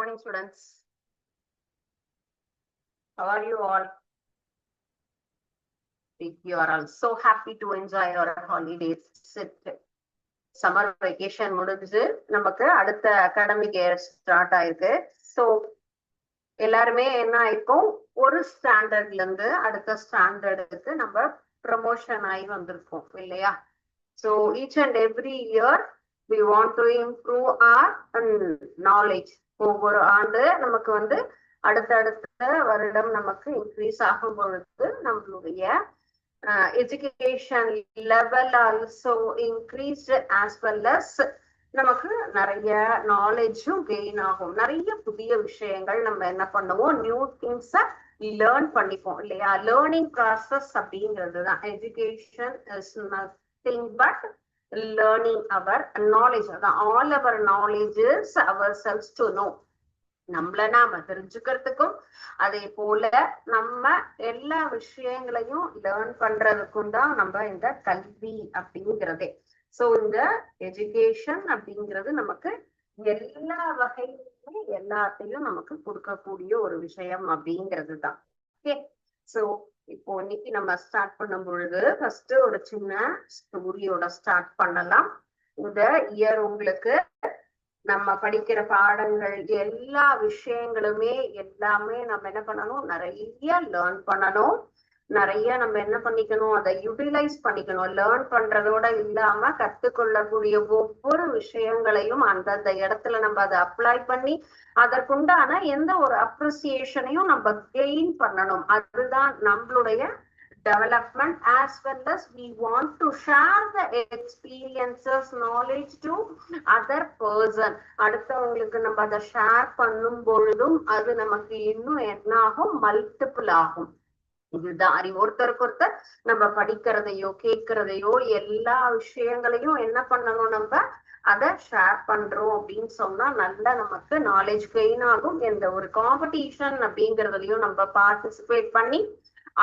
Morning, students. How are you all? You are all so happy to enjoy your holidays. Summer vacation முடிஞ்சு நமக்கு அடுத்த academic year start ஆயிருக்கு. So எல்லாருமே என்ன ஆயிருக்கும், ஒரு ஸ்டாண்டர்ட்ல இருந்து அடுத்த ஸ்டாண்டர்டுக்கு நம்ம ப்ரமோஷன் ஆகி வந்திருக்கோம் இல்லையா? So each and every year we want to improve our knowledge. ஒவ்வொரு ஆண்டு நமக்கு வந்து அடுத்தடுத்த வருடம் நமக்கு இன்க்ரீஸ் ஆகும் பொழுது நம்மளுடைய education level also increased as well as நமக்கு நிறைய நாலேஜும் கெயின் ஆகும். நிறைய புதிய விஷயங்கள் நம்ம என்ன பண்ணுவோம், நியூ திங்ஸ லேர்ன் பண்ணிப்போம் இல்லையா? லேர்னிங் ப்ராசஸ் அப்படிங்கிறது தான் education is nothing but learning our knowledge. All our knowledge is ourselves to know. நம்மள நாம தெரிஞ்சுக்கிறதுக்கும் அதே போல நம்ம எல்லா விஷயங்களையும் லேர்ன் பண்றதுக்கும் தான் நம்ம இந்த கல்வி அப்படிங்கிறதே. சோ இந்த எஜுகேஷன் அப்படிங்கிறது நமக்கு எல்லா வகையிலுமே எல்லாத்தையும் நமக்கு கொடுக்கக்கூடிய ஒரு விஷயம் அப்படிங்கிறது தான். ஓகே, சோ இப்போ இன்னைக்கு நம்ம ஸ்டார்ட் பண்ணும் பொழுது ஃபர்ஸ்ட் ஒரு சின்ன ஸ்டோரியோட ஸ்டார்ட் பண்ணலாம். இந்த இயர் உங்களுக்கு நம்ம படிக்கிற பாடங்கள் எல்லா விஷயங்களுமே எல்லாமே நம்ம என்ன பண்ணணும், நிறைய லேர்ன் பண்ணணும். நிறைய நம்ம என்ன பண்ணிக்கணும், அதை யூட்டிலைஸ் பண்ணிக்கணும். லேர்ன் பண்றதோட இல்லாம கத்துக்கொள்ளக்கூடிய ஒவ்வொரு விஷயங்களையும் அந்தந்த இடத்துல நம்ம அதை அப்ளை பண்ணி அதற்குண்டான எந்த ஒரு அப்ரிசியேஷனையும் நம்ம கெயின் பண்ணணும். அதுதான் நம்மளுடைய development, as well as we want to share the experiences, knowledge to other person. அடுத்தவங்களுக்கு நம்ம அதை ஷேர் பண்ணும் பொழுதும் அது நமக்கு இன்னும் என்ன ஆகும், மல்டிபிள் ஆகும். இதுதான் அறிவு. ஒருத்தருக்கு ஒருத்தர் நம்ம படிக்கிறதையோ கேட்கிறதையோ எல்லா விஷயங்களையும் என்ன பண்ணணும், நம்ம அதை ஷேர் பண்றோம் அப்படின்னு சொன்னா நல்ல நமக்கு நாலேஜ் கெயின் ஆகும். எந்த ஒரு காம்படிஷன் அப்படிங்கறதுலயும் நம்ம பார்ட்டிசிபேட் பண்ணி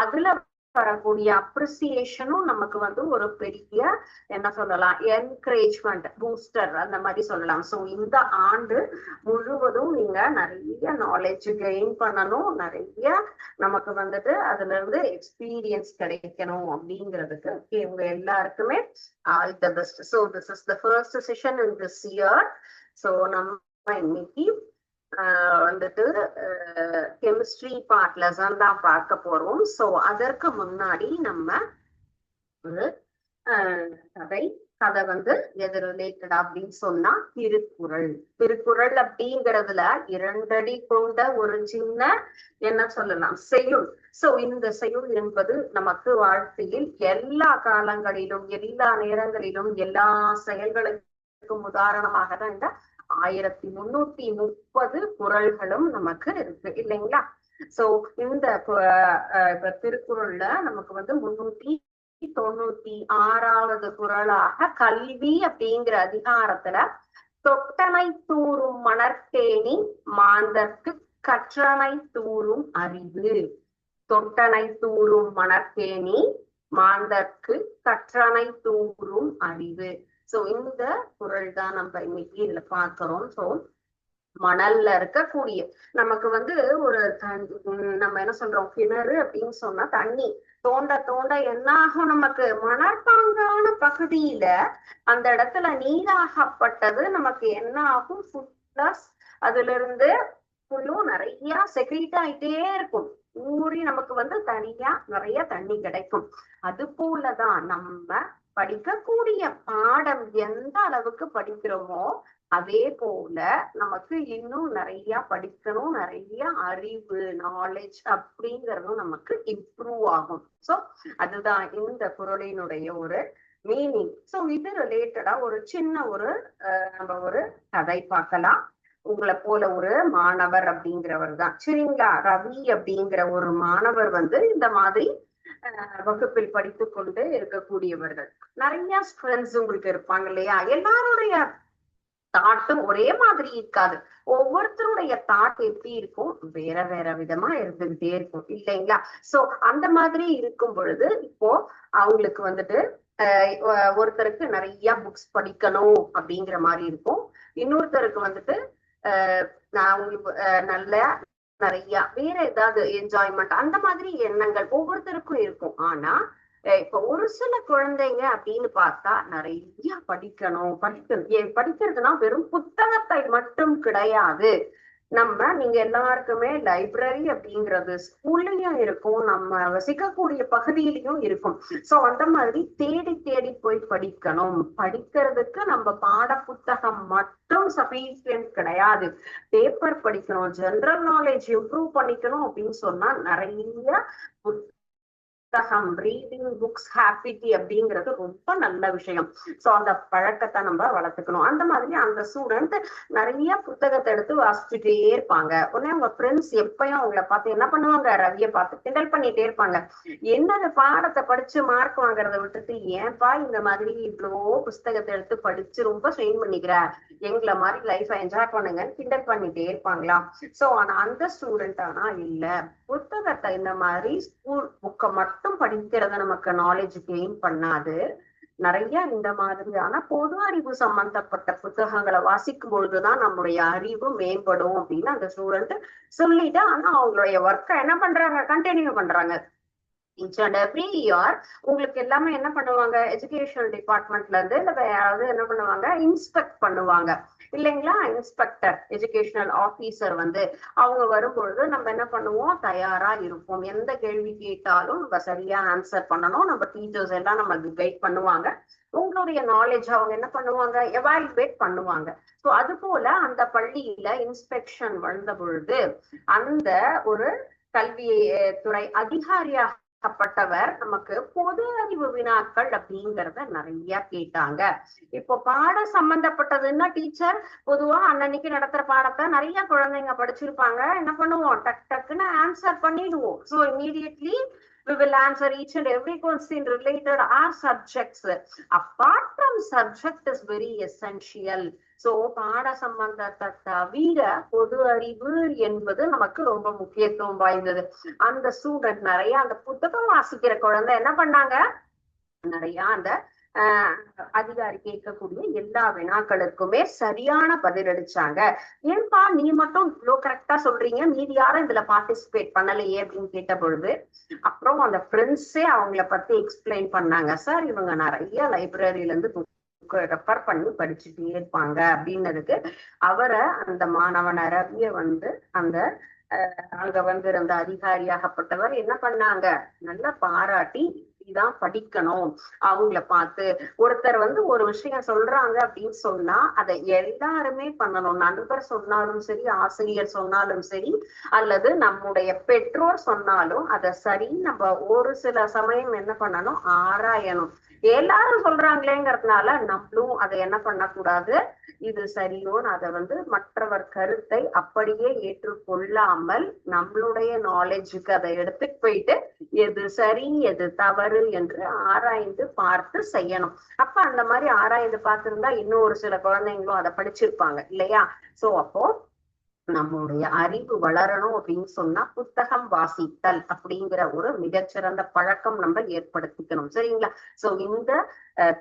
அதுல வரக்கூடிய அப்ரிசியேஷனும் நமக்கு வந்து ஒரு பெரிய என்ன சொல்லலாம், என்கரேஜ்மெண்ட் பூஸ்டர் அந்த மாதிரி சொல்லலாம். ஸோ இந்த ஆண்டு முழுவதும் நீங்க நிறைய நாலேஜ் கெயின் பண்ணணும், நிறைய நமக்கு வந்துட்டு அதுல இருந்து எக்ஸ்பீரியன்ஸ் கிடைக்கணும் அப்படிங்கிறதுக்கு இவங்க எல்லாருக்குமே all the best. So this is the first session in this year. So நம்ம இன்னைக்கு வந்துட்டு கெமிஸ்ட்ரி பார்ட் லெசன் தான் பார்க்க போறோம். சோ அதற்கு முன்னாடி நம்ம ஒரு கதை வந்து எது ரிலேட்டட் அப்படின்னு சொன்னா திருக்குறள். திருக்குறள் அப்படிங்கிறதுல 2 அடி கொண்ட ஒரு சின்ன என்ன சொல்லலாம் செய்யுள். சோ இந்த செய்யுள் என்பது நமக்கு வாழ்க்கையில் எல்லா காலங்களிலும் எல்லா நேரங்களிலும் எல்லா செயல்களுக்கும் உதாரணமாக தான் இந்த 1330 குறள்களும் நமக்கு இருக்கு இல்லைங்களா? சோ இந்த திருக்குறள்ல நமக்கு வந்து 396வது குறளாக கல்வி அப்படிங்கிற அதிகாரத்துல தொட்டனை தூறும் மணற்கேணி மாந்தர்க்கு கற்றனை தூறும் அறிவு. தொட்டனை தூறும் மணற்கேணி மாந்தர்க்கு கற்றனை தூறும் அறிவு. சோ இந்த குறள் தான் நம்ம இன்னைக்கு இதுல பாக்குறோம். சோ மணல்ல இருக்கக்கூடிய நமக்கு வந்து ஒரு நம்ம என்ன சொல்றோம், கிணறு அப்படின்னு சொன்னா தண்ணி தோண்ட தோண்ட என்ன ஆகும், நமக்கு மணற்பாங்கான பகுதியில அந்த இடத்துல நீராகப்பட்டது நமக்கு என்ன ஆகும், ஃபுல்லஸ் அதுல இருந்து ஃபுல்லும் நிறைய செக்ரீட் ஆயிட்டே இருக்கும். ஊறி நமக்கு வந்து தனியா நிறைய தண்ணி கிடைக்கும். அது போலதான் நம்ம படிக்கக்கூடிய பாடம் எந்த அளவுக்கு படிக்கிறோமோ அதே போல நமக்கு இன்னும் நிறைய படிக்கணும், நிறைய அறிவு நாலேஜ் அப்படிங்கறதும் நமக்கு இம்ப்ரூவ் ஆகும். சோ அதுதான் இந்த குறளினுடைய ஒரு மீனிங். சோ இது ரிலேட்டடா ஒரு சின்ன ஒரு நம்ம ஒரு கதை பார்க்கலாம். உங்களை போல ஒரு மாணவர் அப்படிங்கிறவர் தான் சரிங்களா, ரவி அப்படிங்கிற ஒரு மாணவர் வந்து இந்த மாதிரி வகுப்பில் படித்துக் கொண்டு இருக்கக்கூடியவர்கள். நிறைய ஸ்ட்ரென்த்ஸ் உங்களுக்கு இருப்பாங்க இல்லையா? எல்லாருடைய தாட்டும் ஒரே மாதிரி இருக்காது. ஒவ்வொருத்தருடைய தாட் எப்படி இருக்கும், வேற வேற விதமா இருந்துகிட்டே இருக்கும் இல்லைங்களா? சோ அந்த மாதிரி இருக்கும் பொழுது இப்போ அவங்களுக்கு வந்துட்டு ஒருத்தருக்கு நிறைய புக்ஸ் படிக்கணும் அப்படிங்கிற மாதிரி இருக்கும். இன்னொருத்தருக்கு வந்துட்டு நான் உங்களுக்கு நல்ல நிறைய வேற ஏதாவது என்ஜாய்மெண்ட் அந்த மாதிரி எண்ணங்கள் ஒவ்வொருத்தருக்கும் இருக்கும். ஆனா இப்ப ஒரு சில குழந்தைங்க அப்படின்னு பார்த்தா நிறைய படிக்கணும் படிக்கிறதுனா வெறும் புத்தகத்தை மட்டும் கிடையாது. நீங்க எல்லாருக்குமே லைப்ரரி அப்படிங்கிறது ஸ்கூல்லயும் இருக்கும், நம்ம வசிக்கக்கூடிய பகுதியிலயும் இருக்கும். சோ அந்த மாதிரி தேடி தேடி போய் படிக்கணும். படிக்கிறதுக்கு நம்ம பாட புத்தகம் மட்டும் சஃபிஷியன்ட் கிடையாது. பேப்பர் படிக்கணும், ஜெனரல் நாலேஜ் இம்ப்ரூவ் பண்ணிக்கணும் அப்படின்னு சொன்னா நிறைய புத்தகம் ரீடிங் புக்ஸ் ஹேபிட்டி அப்படிங்கிறது ரொம்ப நல்ல விஷயம். சோ அந்த பழக்கத்தை நம்ம வளர்த்துக்கணும். அந்த மாதிரி அந்த ஸ்டூடெண்ட் நிறைய புத்தகத்தை எடுத்து வாசிச்சுட்டே இருப்பாங்க. உடனே அவங்க ஃப்ரெண்ட்ஸ் எப்பயும் அவங்கள பார்த்து என்ன பண்ணுவாங்க, ரவியை பார்த்து கிண்டல் பண்ணிட்டே இருப்பாங்க. என்னது பாடத்தை படிச்சு மார்க் வாங்குறத விட்டுட்டு ஏன்பா இந்த மாதிரி இவ்வளோ புஸ்தகத்தை எடுத்து படிச்சு ரொம்ப ஸ்ட்ரெயின் பண்ணிக்கிற, எங்களை மாதிரி லைஃபை என்ஜாய் பண்ணுங்கன்னு கிண்டல் பண்ணிட்டே இருப்பாங்களா. சோ ஆனா அந்த ஸ்டூடெண்ட் ஆனா இல்ல, புத்தகத்தை இந்த மாதிரி ஸ்கூல் புக்கை மட்டும் படிக்கிறத நமக்கு நாலேஜ் கெயின் பண்ணாது. நிறைய இந்த மாதிரியான பொது அறிவு சம்பந்தப்பட்ட புத்தகங்களை வாசிக்கும் பொழுதுதான் நம்முடைய அறிவு மேம்படும் அப்படின்னு அந்த ஸ்டூடெண்ட் சொல்லிட்டு, ஆனா அவங்களுடைய ஒர்க்கை என்ன பண்றாங்க, கண்டினியூ பண்றாங்க. ஈச் அண்ட் எவ்ரி இயர் உங்களுக்கு எல்லாமே என்ன பண்ணுவாங்க, எஜுகேஷன் டிபார்ட்மெண்ட்ல இருந்து இல்ல யாராவது என்ன பண்ணுவாங்க, இன்ஸ்பெக்ட் பண்ணுவாங்க இல்லைங்களா. இன்ஸ்பெக்டர் எஜுகேஷனல் ஆபீசர் அவங்க வரும்பொழுது நம்ம என்ன பண்ணுவோம், தயாரா இருப்போம். எந்த கேள்வி கேட்டாலும் நம்ம சரியா ஆன்சர் பண்ணணும். நம்ம டீச்சர்ஸ் எல்லாம் நமக்கு கைட் பண்ணுவாங்க. உங்களுடைய நாலேஜ் அவங்க என்ன பண்ணுவாங்க, எவாலுவேட் பண்ணுவாங்க. ஸோ அது போல அந்த பள்ளியில இன்ஸ்பெக்ஷன் வந்த பொழுது அந்த ஒரு கல்வி துறை அதிகாரியாக பட்டவர் நமக்கு பொது அறிவு வினாக்கள் அப்படிங்கறத நிறைய கேட்டாங்க. இப்போ பாட சம்பந்தப்பட்டதுன்னா டீச்சர் பொதுவா அன்னன்னைக்கு நடத்துற பாடத்தை நிறைய குழந்தைங்க படிச்சிருப்பாங்க. என்ன பண்ணுவோம், டக் டக்குன்னு ஆன்சர் பண்ணிடுவோம். So immediately we will answer each and every question related our subjects. Apart from subject is very essential. So பாட சம்பந்தத்தை தவிர பொது அறிவு என்பது நமக்கு ரொம்ப முக்கியத்துவம் வாய்ந்தது. அந்த ஸ்டூடெண்ட் நிறைய அந்த புத்தகம் வாசிக்கிற குழந்தை என்ன பண்ணாங்க, நிறைய அந்த அதிகாரி கேட்கக்கூடிய எல்லா வினாக்களுக்குமே சரியான பதில் அளிச்சாங்க. ஏன்பா நீ மட்டும் இவ்வளோ கரெக்டா சொல்றீங்க, மீதி யாரும் இதுல பார்ட்டிசிபேட் பண்ணலையே அப்படின்னு கேட்ட பொழுது அப்புறம் அந்த ஃப்ரெண்ட்ஸே அவங்கள பத்தி எக்ஸ்பிளைன் பண்ணாங்க. சார் இவங்க நிறைய லைப்ரரியில இருந்து ரெஃபர் பண்ணி படிச்சுட்டே இருப்பாங்க அப்படின்னதுக்கு அவரை அந்த மாணவனை ரவிய அந்த அங்க இருந்த அதிகாரியாகப்பட்டவர் என்ன பண்ணாங்க, நல்லா பாராட்டி தான் படிக்கணும். அவங்கள பார்த்து ஒருத்தர் ஒரு விஷயம் சொல்றாங்க அப்படின்னு சொன்னா அதை எல்லாருமே பண்ணணும். நண்பர் சொன்னாலும் சரி, ஆசிரியர் சொன்னாலும் சரி, அல்லது நம்முடைய பெற்றோர் சொன்னாலும் அதை சரி நம்ம ஒரு சில சமயம் என்ன பண்ணணும், ஆராயணும். எல்லாரும் சொல்றாங்களேங்கிறதுனால நம்மளும் அதை என்ன பண்ணக்கூடாது, இது சரியோன்னு அதை மற்றவர் கருத்தை அப்படியே ஏற்றுக்கொள்ளாமல் நம்மளுடைய நாலேஜுக்கு அதை எடுத்துட்டு போயிட்டு எது சரி எது தவறு என்று ஆராய்ந்து பார்த்து செய்யணும். அப்ப அந்த மாதிரி ஆராய்ந்து பார்த்திருந்தா இன்னும் ஒரு சில குழந்தைங்களும் அதை படிச்சிருப்பாங்க இல்லையா. சோ அப்போ நம்முடைய அறிவு வளரணும் அப்படின்னு சொன்னா புத்தகம் வாசித்தல் அப்படிங்கிற ஒரு மிகச்சிறந்த பழக்கம் நம்ம ஏற்படுத்திக்கணும். சரிங்களா. சோ இந்த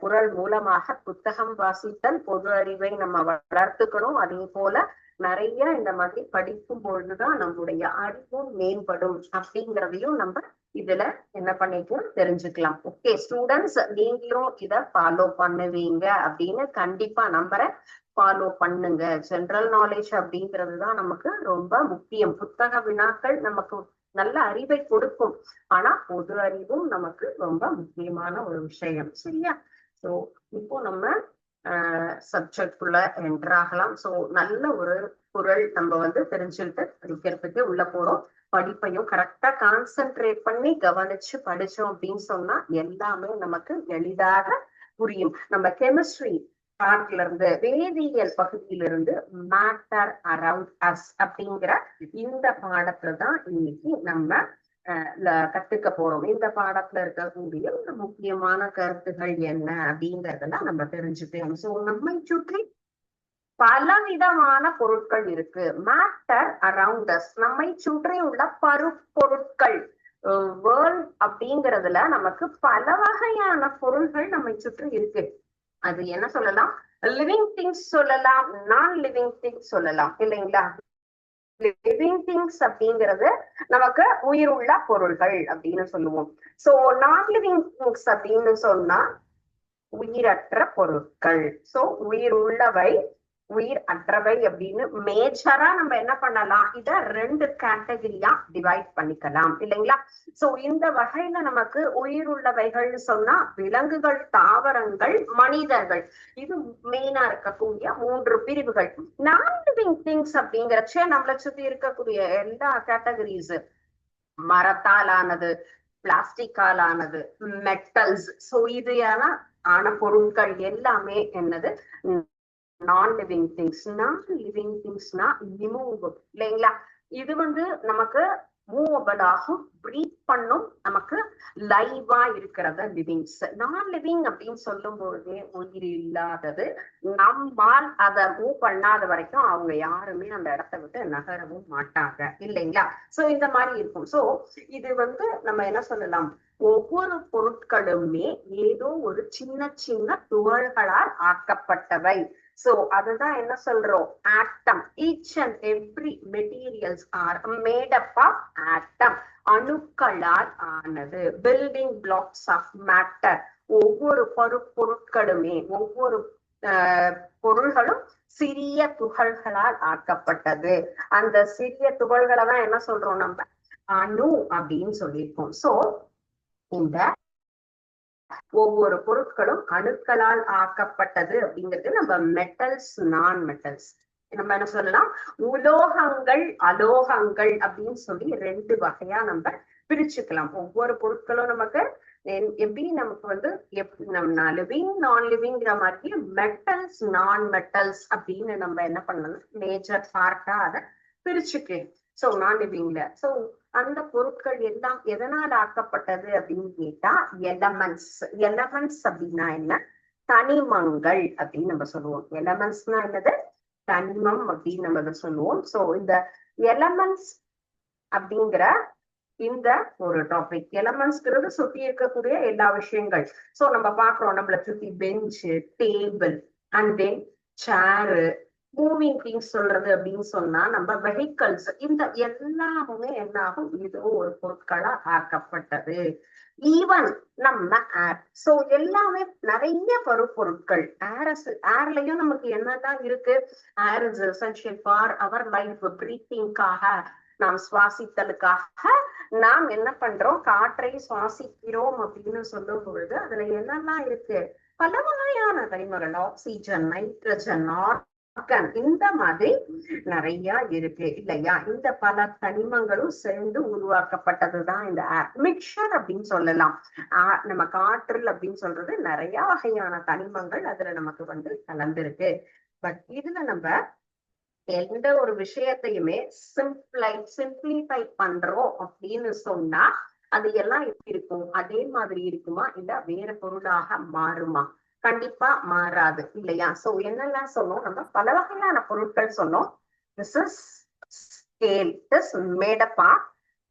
குறள் மூலமாக புத்தகம் வாசித்தல், பொது அறிவை நம்ம வளர்த்துக்கணும். அதே போல நிறைய இந்த மாதிரி படிக்கும் பொழுதுதான் நம்முடைய அறிவும் மேம்படும் அப்படிங்கிறதையும் நம்ம இதுல என்ன பண்ணிக்கலாம், தெரிஞ்சுக்கலாம். ஓகே ஸ்டூடெண்ட்ஸ், நீங்களும் இத ஃபாலோ பண்ணுவீங்க அப்படின்னு கண்டிப்பா நம்புறேன். ஃபாலோ பண்ணுங்க. ஜெனரல் நாலேஜ் அப்படிங்கிறதுதான் நமக்கு ரொம்ப முக்கியம். புத்தக வினாக்கள் நமக்கு நல்ல அறிவை கொடுக்கும், ஆனா பொது அறிவும் நமக்கு ரொம்ப முக்கியமான ஒரு விஷயம். சரியா. சோ இப்போ நம்ம சப்ஜெக்ட்குள்ள என்ட்ராகலாம். சோ நல்ல ஒரு குறள் நம்ம தெரிஞ்சுக்கிட்டு படிக்கிறதுக்கு உள்ள போறோம். படிப்பையும் கரெக்டா கான்சென்ட்ரேட் பண்ணி கவனிச்சு படிச்சோம் அப்படின்னு சொன்னா எல்லாமே நமக்கு எளிதாக புரியும். நம்ம கெமிஸ்ட்ரி பார்ட்ல இருந்து, வேதியியல் பகுதியிலிருந்து மேட்டர் அரவுண்ட் அஸ் அப்படிங்கிற இந்த பாடத்துல தான் இன்னைக்கு நம்ம கத்துக்க போறோம். இந்த பாடத்துல இருக்கக்கூடிய ஒரு முக்கியமான கருத்துகள் என்ன அப்படிங்கறதெல்லாம் நம்ம தெரிஞ்சுக்கணும். சோ நம்மை சுற்றி பலவிதமான பொருட்கள் இருக்கு. மேட்டர் அரவுண்ட் அஸ், நம்மை சுற்றி உள்ள பருப்பொருட்கள். வேர்ல்ட் அப்படிங்கிறதுல நமக்கு பல வகையான பொருள்கள் நம்மை சுற்றி இருக்கு. அது என்ன சொல்லலாம், லிவிங் திங்ஸ் சொல்லலாம், நான் லிவிங் திங்ஸ் சொல்லலாம் இல்லைங்களா. லிவிங் திங்ஸ் அப்படிங்கிறது நமக்கு உயிருள்ள பொருள்கள் அப்படின்னு சொல்லுவோம். சோ நான் லிவிங் திங்ஸ் அப்படின்னு சொன்னா உயிரற்ற பொருட்கள். சோ உயிர் உள்ளவை, உயிர் அற்றவை அப்படின்னு மேஜரா நம்ம என்ன பண்ணலாம், இத 2 கேட்டகரியா டிவைட் பண்ணிக்கலாம் இல்லைங்களா. சோ இந்த வகையில நமக்கு உயிர் உள்ளவைகள்னு சொன்னா விலங்குகள், தாவரங்கள், மனிதர்கள், இது மெயினா இருக்கக்கூடிய 3 பிரிவுகள். நான் லிவிங் திங்ஸ் அப்படிங்கிறச்சே நம்மளை சுத்தி இருக்கக்கூடிய எல்லா கேட்டகரிஸ், மரத்தால் ஆனது, பிளாஸ்டிக்கால் ஆனது, மெட்டல்ஸ், சோ இது ஆன பொருட்கள் எல்லாமே என்னது non living things. Non living திங்ஸ்னா இமூவபிள் இல்லைங்களா. இது நமக்கு மூவபிள் ஆகும், பிரீத் பண்ணும், நமக்கு லைவா இருக்கிறத லிவிங்ஸ். நான் லிவிங் அப்படின்னு சொல்லும் பொழுதே உயிர் இல்லாதது, நம்மால் அதை மூவ் பண்ணாத வரைக்கும் அவங்க யாருமே அந்த இடத்த விட்டு நகரவும் மாட்டாங்க இல்லைங்களா. சோ இந்த மாதிரி இருக்கும். சோ இது நம்ம என்ன சொல்லலாம், ஒவ்வொரு பொருட்களுமே ஏதோ ஒரு சின்ன சின்ன துகள்களால் ஆக்கப்பட்டவை. சோ அதுதான் என்ன சொல்றோம், atom. Each and every materials are made up of atom. அணுக்களால் ஆனது, பில்டிங் பிளாக்ஸ் ஆஃப் மேட்டர். ஒவ்வொரு பொருட்களுமே, ஒவ்வொரு பொருள்களும் சிறிய துகள்களால் ஆக்கப்பட்டது. அந்த சிறிய துகள்களை தான் என்ன சொல்றோம் நம்ம, அணு அப்படின்னு சொல்லியிருக்கோம். சோ இந்த ஒவ்வொரு பொருட்களும் அணுக்களால் ஆக்கப்பட்டது அப்படிங்கிறது நம்ம மெட்டல்ஸ், நான் மெட்டல்ஸ். நம்ம என்ன சொல்லலாம், உலோகங்கள், அலோகங்கள் அப்படின்னு சொல்லி 2 வகையா நம்ம பிரிச்சுக்கலாம். ஒவ்வொரு பொருட்களும் நமக்கு எப்படி நமக்கு நம்ம லிவிங் நான் லிவிங்கிற மாதிரி மெட்டல்ஸ், நான் மெட்டல்ஸ் அப்படின்னு நம்ம என்ன பண்ணலாம், மேஜர் பார்ட்டா அதை பிரிச்சுக்கலாம். சோ நான் லிவிங்ல சோ அந்த பொருட்கள் எல்லாம் எதனால் ஆக்கப்பட்டது அப்படின்னு கேட்டா எலமெண்ட்ஸ். எலமெண்ட்ஸ் அப்படின்னா என்ன, தனிமங்கள் அப்படின்னு நம்ம சொல்லுவோம். எலமெண்ட்ஸ்னா என்னது, தனிமம் அப்படின்னு நம்ம சொல்லுவோம். சோ இந்த எலமெண்ட்ஸ் அப்படிங்கிற இந்த ஒரு டாபிக், எலமெண்ட்ஸ்ங்கிறது சுத்தி இருக்கக்கூடிய எல்லா விஷயங்கள். சோ நம்ம பாக்குறோம், நம்மளை சுத்தி bench, table, and then chair, moving things சொல்றது அப்படின்னு சொன்னா நம்ம வெஹிக்கல்ஸ், இந்த எல்லாமே என்ன ஆகும், இது ஒரு பொருட்களா ஆக்கப்பட்டது. ஈவன் நம்ம ஏர். சோ எல்லாமே நிறைய பொருட்கள். ஏர்லயும் நமக்கு என்னதான் இருக்கு, air is essential for our life, பிரீத்திங்காக, நாம் சுவாசித்தலுக்காக நாம் என்ன பண்றோம், காற்றை சுவாசிக்கிறோம் அப்படின்னு சொல்லும் பொழுது அதுல என்னெல்லாம் இருக்கு, பல வகையான தனிமங்கள், ஆக்சிஜன், நைட்ரஜன், ஆர்கன், இந்த மாதிரி நிறைய இருக்கு இல்லையா. இந்த பல தனிமங்களும் சேர்ந்து உருவாக்கப்பட்டதுதான் இந்த ஏர் மிக்சர் அப்படின்னு சொல்லலாம். நம்ம காற்றில் அப்படின்னு சொல்றது நிறைய வகையான தனிமங்கள் அதுல நமக்கு கலந்துருக்கு. பட் இதுல நம்ம எந்த ஒரு விஷயத்தையுமே சிம்பிளிஃபை பண்றோம் அப்படின்னு சொன்னா அது எல்லாம் எப்படி இருக்கும், அதே மாதிரி இருக்குமா, இல்ல வேற பொருளாக மாறுமா? கண்டிப்பா மாறாது இல்லையா. சோ என்னெல்லாம் சொன்னோம், நம்ம பல வகையான பொருட்கள் சொன்னோம். This is scale. This made up of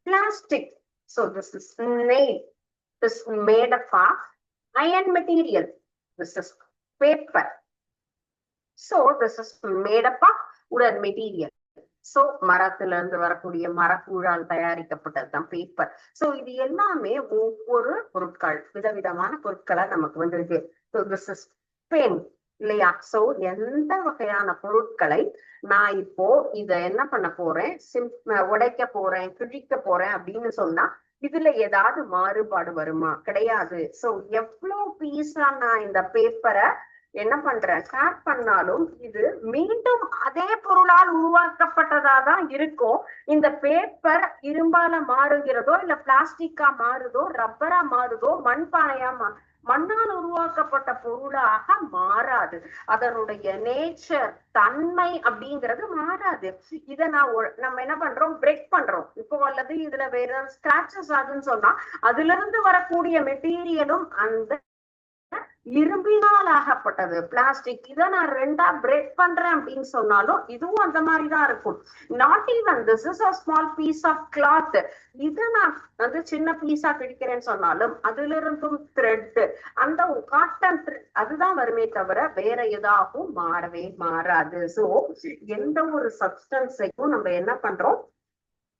plastic. So this is nail. This made up of iron material. This is paper. So this is made up of உடன் மெட்டீரியல். சோ மரத்துல இருந்து வரக்கூடிய மரக்கூழால் தயாரிக்கப்பட்டதுதான் பேப்பர். சோ இது எல்லாமே ஒவ்வொரு பொருட்கள், விதவிதமான பொருட்களா நமக்கு வந்திருக்கு. சோ திஸ் இஸ் பென் இல்லையா. சோ எந்த வகையான பொருட்களை நான் இப்போ இத என்ன பண்ண போறேன், உடைக்க போறேன், கிழிக்க போறேன் அப்படின்னு சொன்னா இதுல ஏதாவது மாறுபாடு வருமா? கிடையாது. சோ எவ்வளவு பீஸா நான் இந்த பேப்பரை என்ன பண்றேன், ஸ்டார்ட் பண்ணாலும் இது மீண்டும் அதே பொருளால் உருவாக்கப்பட்டதாதான் இருக்கும். இந்த பேப்பர் இரும்பால மாறுகிறதோ, இல்ல பிளாஸ்டிக்கா மாறுதோ, ரப்பரா மாறுதோ, மண்பானையா மண்ணால் உருவாக்கப்பட்ட பொருளாக மாறாது. அதனுடைய நேச்சர், தன்மை அப்படிங்கிறது மாறாது. இதை நம்ம என்ன பண்றோம், பிரேக் பண்றோம் இப்போ, அல்லது இதுல வேற ஸ்கிராச்சஸ் ஆகுதுன்னு சொன்னா அதுல இருந்து வரக்கூடிய மெட்டீரியலும் அந்த இரும்பினால் ஆகப்பட்டது பிளாஸ்டிக். இதை நான் 2ஆ பிரேக் பண்றேன் அப்படின்னு சொன்னாலும் இதுவும் அந்த மாதிரிதான் இருக்கும். Not even this is a small piece of cloth, இதை நான் வந்து சின்ன பீஸா பிடிக்கிறேன்னு சொன்னாலும் அதுல இருந்தும் த்ரெட், அந்த காட்டன் த்ரெட் அதுதான் வருமே தவிர வேற எதாகவும் மாறவே மாறாது. சோ எந்த ஒரு சப்ஸ்டன்ஸையும் நம்ம என்ன பண்றோம்,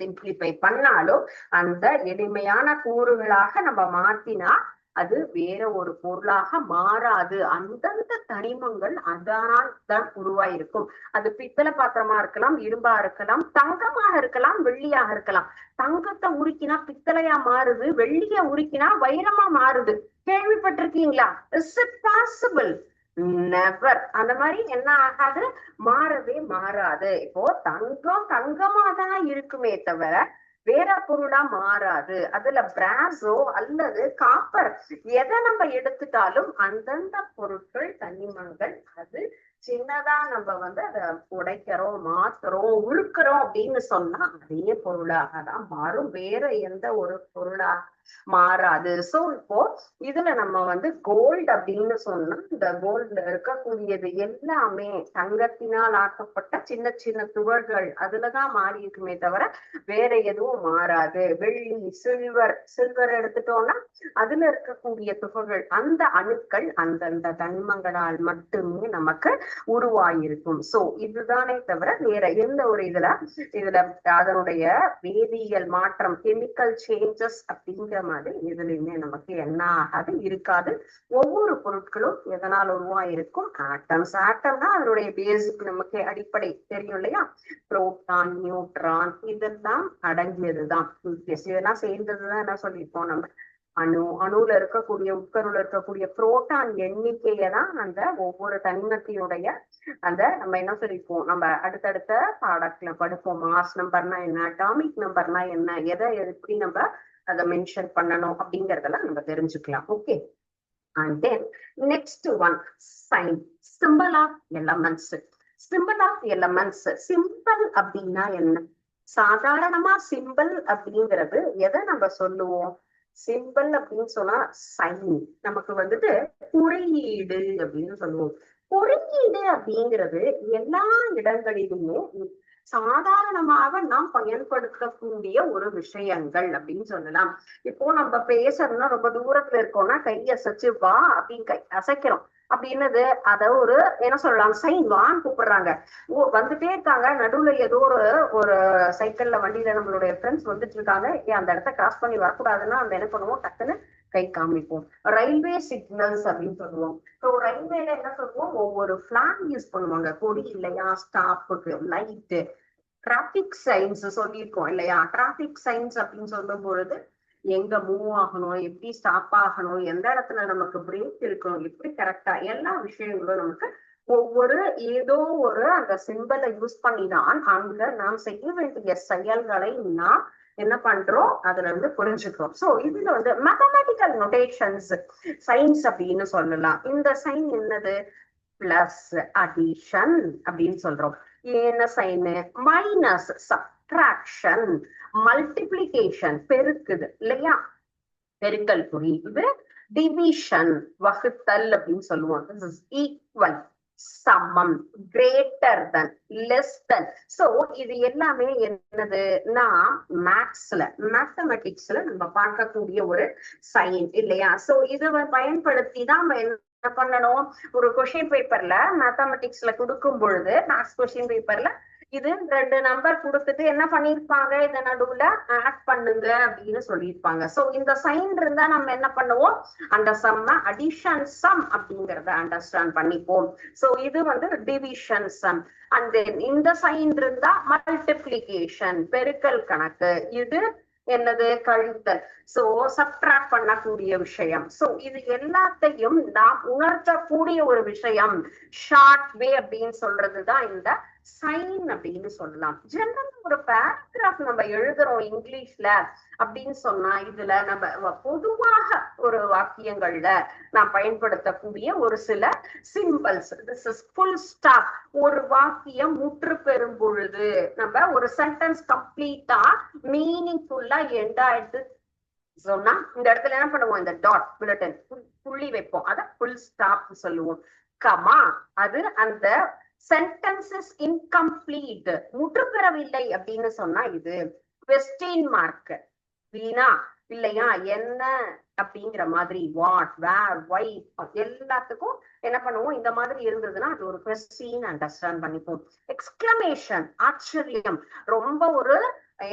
சிம்பிளிஃபை பண்ணாலும் அந்த எளிமையான கூறுகளாக நம்ம மாத்தினா அது வேற ஒரு பொருளாக மாறாது. அந்தந்த தனிமங்கள் அதனால் தான் உருவாயிருக்கும். அது பித்தளை பாத்திரமா இருக்கலாம், இரும்பா இருக்கலாம், தங்கமாக இருக்கலாம், வெள்ளியாக இருக்கலாம். தங்கத்தை உருக்கினா பித்தளையா மாறுது, வெள்ளிய உருக்கினா வைரமா மாறுது. கேள்விப்பட்டிருக்கீங்களா? Is it possible? நெவர். அந்த மாதிரி என்ன ஆகாது, மாறவே மாறாது. இப்போ தங்கம் தங்கமா தான் இருக்குமே தவிர வேற பொருளா மாறாது. அதுல பிராஸோ அல்லது காப்பர் எதை நம்ம எடுத்துட்டாலும் அந்தந்த பொருட்கள் தனிமங்கள் அது சின்னதா நம்ம வந்து அதை உடைக்கிறோம், மாத்துறோம், உருக்குறோம் அப்படின்னு சொன்னா அதே பொருளாக தான் மாறும், வேற எந்த ஒரு பொருளா மாறாது. சோ இப்போ இதுல நம்ம வந்து கோல்டு அப்படின்னு சொன்னா இந்த கோல்ட்ல இருக்கக்கூடியது எல்லாமே தங்கத்தினால் ஆக்கப்பட்ட சின்ன சின்ன துகள்கள் அதுலதான் மாறி இருக்குமே தவிர வேற எதுவும் மாறாது. வெள்ளி, சில்வர் எடுத்துட்டோம்னா அதுல இருக்கக்கூடிய துகள்கள், அந்த அணுக்கள் அந்தந்த தனிமங்களால் மட்டுமே நமக்கு உருவாயிருக்கும். சோ இதுதானே தவிர வேற எந்த ஒரு இதுல அதனுடைய வேதியியல் மாற்றம், கெமிக்கல் சேஞ்சஸ் அப்படிங்கிற மாதிரி எதுலையுமே நமக்கு என்ன ஆகாது, இருக்காது. ஒவ்வொரு பொருட்களும் எதனால் உருவாயிருக்கும், ஆட்டம்ஸ். ஆட்டம்னா அதனுடைய பேசிக் நமக்கு அடிப்படை தெரியும் இல்லையா, புரோட்டான், நியூட்ரான் இதெல்லாம் அடங்கியதுதான். இதெல்லாம் சேர்ந்ததுதான் என்ன சொல்லியிருப்போம் நம்ம, அணுல இருக்கக்கூடிய உட்கருல இருக்கக்கூடிய புரோட்டான் எண்ணிக்கையை தான் அந்த ஒவ்வொரு தனிமத்தினுடைய அந்த நம்ம என்ன சொல்லிப்போம், நம்ம அடுத்தடுத்த பாடத்துல படிப்போம். மாஸ் நம்பர்னா என்ன, அட்டாமிக் நம்பர்னா என்ன, எதை எப்படி நம்ம அதை மென்ஷன் பண்ணணும் அப்படிங்கறதெல்லாம் நம்ம தெரிஞ்சுக்கலாம். Okay. And then next one, sign, simple of elements. Simple of elements, simple அப்படின்னா என்ன? சாதாரணமா சிம்பிள் அப்படிங்கிறது எதை நம்ம சொல்லுவோம், சிம்பிள் அப்படின்னு சொன்னா சைன், நமக்கு வந்துட்டு குறியீடு அப்படின்னு சொல்லுவோம். குறியீடு அப்படிங்கிறது எல்லா இடங்களிலுமே சாதாரணமாக நாம் பயன்படுத்தக்கூடிய ஒரு விஷயங்கள் அப்படின்னு சொல்லலாம். இப்போ நம்ம பேசணும்னா ரொம்ப தூரத்துல இருக்கோம்னா கை அசைச்சு வா அப்படின்னு கை அசைக்கிறோம் அப்படின்னது அத ஒரு என்ன சொல்லலாம், சைன், வான்னு கூப்பிடுறாங்க. வந்துட்டே இருக்காங்க, நடுவுல ஏதோ ஒரு சைக்கிள்ல வண்டியில நம்மளுடைய ஃப்ரெண்ட்ஸ் வந்துட்டு இருக்காங்க, அந்த இடத்த கிராஸ் பண்ணி வரக்கூடாதுன்னா அந்த என்ன பண்ணுவோம், டக்குன்னு கை காமிப்போம். ரயில்வே சிக்னல்ஸ் அப்படின்னு சொல்லுவோம். ஸோ ரயில்வேல என்ன சொல்லுவோம், ஒவ்வொரு பிளான் யூஸ் பண்ணுவாங்க, கொடி இல்லையா, ஸ்டாப்புக்கு, லைட்டு, டிராபிக் சைன்ஸ் சொல்லியிருக்கோம் இல்லையா. டிராபிக் சைன்ஸ் அப்படின்னு சொல்லும் பொழுது எங்க மூவ் ஆகணும், எப்படி ஸ்டாப் ஆகணும், எந்த இடத்துல நமக்கு பிரேக் இருக்கணும், எப்படி கரெக்டா எல்லா விஷயங்களும் நமக்கு ஒவ்வொரு ஏதோ ஒரு அந்த சிம்பலை யூஸ் பண்ணிதான் அங்க நாம் செய்ய வேண்டிய செயல்களை நாம் என்ன பண்றோம் அதுல இருந்து புரிஞ்சுக்கிறோம். சோ இதுல வந்து மேத்தமேட்டிக்கல் நொட்டேஷன்ஸ் சைன்ஸ் அப்படின்னு சொல்லலாம். இந்த சைன் என்னது, பிளஸ், அடிஷன் அப்படின்னு சொல்றோம். என்ன சைன், மைனஸ், சப்ட்ராக்ஷன், மல்டிப்ளிகேஷன், பெருக்குது இல்லையா, பெருக்கல் குறி. இது டிவிஷன், வகுத்தல் அப்படின்னு சொல்லுவோம். ஈக்குவல், சமம், greater than, less than. So இது எல்லாமே என்னது, நான் மேத்தமெட்டிக்ஸ்ல நம்ம பார்க்கக்கூடிய ஒரு சைன் இல்லையா. சோ இதை பயன்படுத்தி தான் என்ன பண்ணணும், ஒரு கொஸ்டின் பேப்பர்ல மேத்தமெட்டிக்ஸ்ல கொடுக்கும் பொழுது மேத்ஸ் கொஸ்டின் பேப்பர்ல இது 2 நம்பர் கொடுத்துட்டு என்ன பண்ணிருப்பாங்க, இத நடுவுல ஆட் பண்ணுங்க அப்படின்னு சொல்லியிருப்பாங்க. சோ இந்த சைன் இருந்தா நம்ம என்ன பண்ணுவோம், அந்த சம்ம அடிஷன் சம் அப்படிங்கறத அண்டர்ஸ்டாண்ட் பண்ணிப்போம். சோ இது வந்து டிவிஷன் சம். அண்ட் தென் இந்த சைன் இருந்தா மல்டிப்ளிகேஷன், பெருக்கல் கணக்கு. இது என்னது, கழித்தல். சோ சப்ட்ராக்ட் பண்ணக்கூடிய விஷயம். சோ இது எல்லாத்தையும் நாம் உணர்த்தக்கூடிய ஒரு விஷயம், ஷார்ட் வே அப்படின்னு சொல்றதுதான் இந்த சைன் அப்படின்னு சொல்லலாம். ஜெனரல் ஒரு பேராகிராஃப் நம்ம எழுதுறோம் இங்கிலீஷ்ல அப்படின்னு சொன்னா இதுல நம்ம பொதுவாக ஒரு வாக்கியங்கள்ல நாம் பயன்படுத்தக்கூடிய ஒரு சில symbols, this is full stop. ஒரு வாக்கியம் முற்று பெறும் பொழுது நம்ம ஒரு சென்டென்ஸ் கம்ப்ளீட்டா மீனிங்ஃபுல்லா எண்ட் ஆயிடுது சொன்னா இந்த இடத்துல என்ன பண்ணுவோம், இந்த டாட் புல்லட்டன் புள்ளி வைப்போம், அத ஃபுல் ஸ்டாப் சொல்லுவோம். கமா அது அந்த சென்டென்சஸ் இன்கம்ப்ளீட் முற்றுப்பெறவில்லை அப்படின்னு சொன்னா இது கொஸ்டின் மார்க். வீணா இல்லையா என்ன அப்படிங்கிற மாதிரி வாட் வேர் ஒய் எல்லாத்துக்கும் என்ன பண்ணுவோம், இந்த மாதிரி இருந்ததுன்னா அது ஒரு கொஸ்டின் அண்டர்ஸ்டாண்ட் பண்ணிப்போம். எக்ஸ்கிளமேஷன் ஆச்சரியம், ரொம்ப ஒரு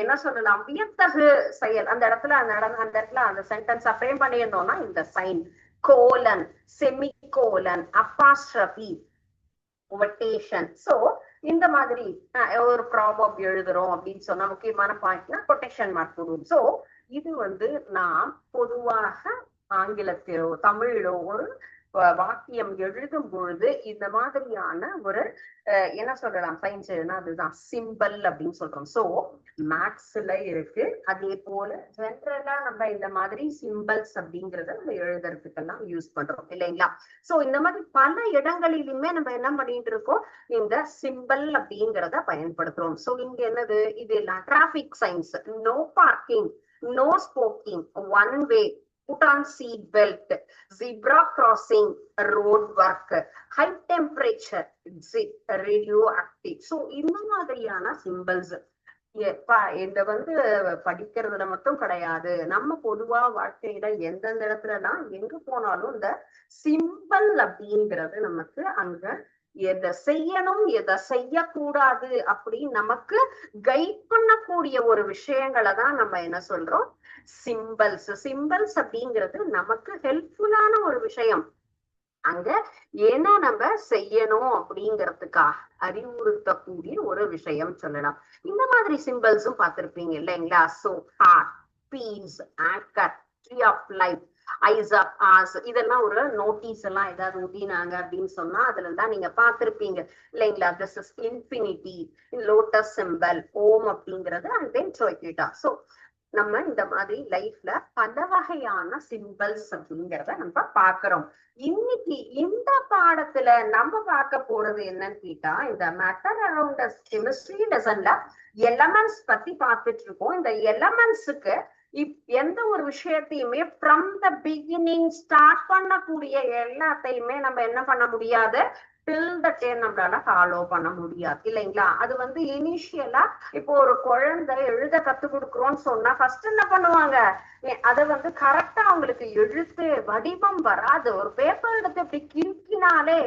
என்ன சொல்லலாம் வியத்தகு செயல் அந்த இடத்துல அந்த இடத்துல அந்த சென்டென்ஸ் ஃப்ரேம் பண்ணியிருந்தோம்னா இந்த sign colon semicolon apostrophe quotation. So இந்த மாதிரி ஒரு ப்ராபப் எழுதுறோம் அப்படின்னு சொன்னா முக்கியமான பாயிண்ட்னா கொட்டேஷன் மார்க் போடுவோம். சோ இது வந்து நாம் பொதுவாக ஆங்கிலத்திலோ தமிழிலோ ஒரு வாக்கியம் எழுதும் பொழுது இந்த மாதிரியான ஒரு என்ன சொல்லலாம் சயின்ஸ் அதுதான் சிம்பிள் அப்படின்னு சொல்றோம். சோ மேக்ஸ்ல இருக்கு. அதே போல ஜென்ரலா நம்ம இந்த மாதிரி சிம்பிள்ஸ் அப்படிங்கறத நம்ம எழுதுறதுக்கெல்லாம் யூஸ் பண்றோம் இல்லைங்களா. சோ இந்த மாதிரி பல இடங்களிலுமே நம்ம என்ன பண்ணிட்டு இருக்கோம், இந்த சிம்பிள் அப்படிங்கிறத பயன்படுத்துறோம். சோ இங்க என்னது இது எல்லாம் traffic signs, no parking, no smoking, one way, put on seat belt, zebra crossing, road work, high temperature, radioactive. So இந்த மாதிரியான சிம்பிள்ஸ் இந்த வந்து படிக்கிறதுல மட்டும் கிடையாது, நம்ம பொதுவா வாழ்க்கையில எந்தெந்த இடத்துலலாம் எங்க போனாலும் இந்த சிம்பிள் அப்படிங்கிறது நமக்கு அங்க எதை செய்யணும் எதை செய்யக்கூடாது அப்படின்னு நமக்கு கைட் பண்ணக்கூடிய ஒரு விஷயங்களை தான் நம்ம என்ன சொல்றோம் சிம்பிள்ஸ். சிம்பிள்ஸ் அப்படிங்கிறது நமக்கு ஹெல்ப்ஃபுல்லான ஒரு விஷயம். அங்க ஏன்னா நம்ம செய்யணும் அப்படிங்கிறதுக்காக அறிவுறுத்தக்கூடிய ஒரு விஷயம் சொல்லலாம். இந்த மாதிரி சிம்பிள்ஸும் பார்த்திருப்பீங்க இல்லைங்களா. So heart, peace, anchor, tree of life, eyes of ஆஸ், இதெல்லாம் ஒரு நோட்டீஸ் எல்லாம் ஏதாவது ஊட்டினாங்க அப்படின்னு சொன்னா அதுல தான் நீங்க பார்த்திருப்பீங்க இல்லைங்களா. This is infinity, lotus symbol, Om அப்படிங்கிறது அண்ட் தென் ட்ரோய்கிட்டா. சோ நம்ம இந்த மாதிரி லைஃப்ல பல வகையான சிம்பிள்ஸ் அப்படிங்கிறத நம்ம பாக்குறோம். இன்னைக்கு இந்த பாடத்துல நம்ம பார்க்க போறது என்னன்னு கேட்டா, இந்த மேட்டர் அரௌண்ட் கெமிஸ்ட்ரி லெசன்ல எலமெண்ட்ஸ் பத்தி பார்த்துட்டு இருக்கோம். இந்த எலமெண்ட்ஸுக்கு எந்த ஒரு விஷயத்தையுமே ஃப்ரம் த பிகினிங் ஸ்டார்ட் பண்ணக்கூடிய எல்லாத்தையுமே நம்ம என்ன பண்ண முடியாது, டில் த டேன் நம்மளால ஃபாலோ பண்ண முடியாது இல்லைங்களா. அது வந்து இனிஷியலா இப்போ ஒரு குழந்தை எழுத கத்து கொடுக்குறோம்னு சொன்னா ஃபர்ஸ்ட் என்ன பண்ணுவாங்க, அதை வந்து கரெக்டா அவங்களுக்கு எழுத்து வடிவம் வராது. ஒரு பேப்பர் எடுத்து இப்படி கிறுக்கினாலே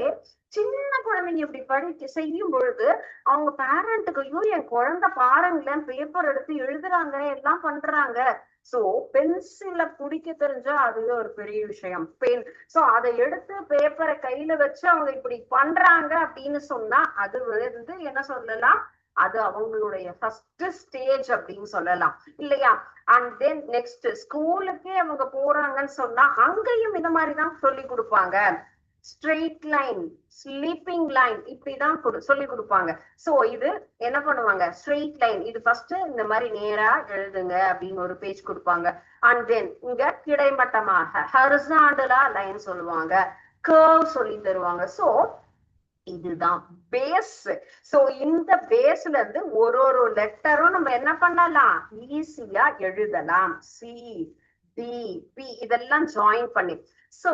சின்ன குழந்தைங்க இப்படி படிச்சு செய்யும் பொழுது அவங்க பேரண்ட்டுக்கு ஐயோ என் குழந்தை பாருங்களேன் பேப்பர் எடுத்து எழுதுறாங்க எல்லாம் பண்றாங்க. சோ பென்சில பிடிக்க தெரிஞ்சா அதுவே ஒரு பெரிய விஷயம். பென் சோ அதை எடுத்து பேப்பரை கையில வச்சு அவங்க இப்படி பண்றாங்க அப்படின்னு சொன்னா அது வந்து என்ன சொல்லலாம், அது அவங்களுடைய ஃபர்ஸ்ட் ஸ்டேஜ் அப்படின்னு சொல்லலாம் இல்லையா. அண்ட் தென் நெக்ஸ்ட் ஸ்கூலுக்கே அவங்க போறாங்கன்னு சொன்னா அங்கேயும் இந்த மாதிரிதான் சொல்லி கொடுப்பாங்க. ஸ்ட்ரெயிட் லைன், ஸ்லீப்பிங் லைன் இப்படிதான் சொல்லி கொடுப்பாங்க. சோ இது என்ன பண்ணுவாங்க, ஸ்ட்ரெயிட் லைன் இது ஃபர்ஸ்ட் இந்த மாதிரி நேரா எழுதுங்க அப்படின்னு ஒரு பேஜ் கொடுப்பாங்க. அண்ட் தென் இங்க கிடைமட்டமாக ஹரிசாண்டலா லைன் சொல்லுவாங்க, கர்வ் சொல்லி தருவாங்க. சோ இதுதான் பேஸ். சோ இந்த பேஸ்ல இருந்து ஒரு ஒரு லெட்டரும் நம்ம என்ன பண்ணலாம், ஈஸியா எழுதலாம். சி, டி, பி இதெல்லாம் ஜாயின் பண்ணி. சோ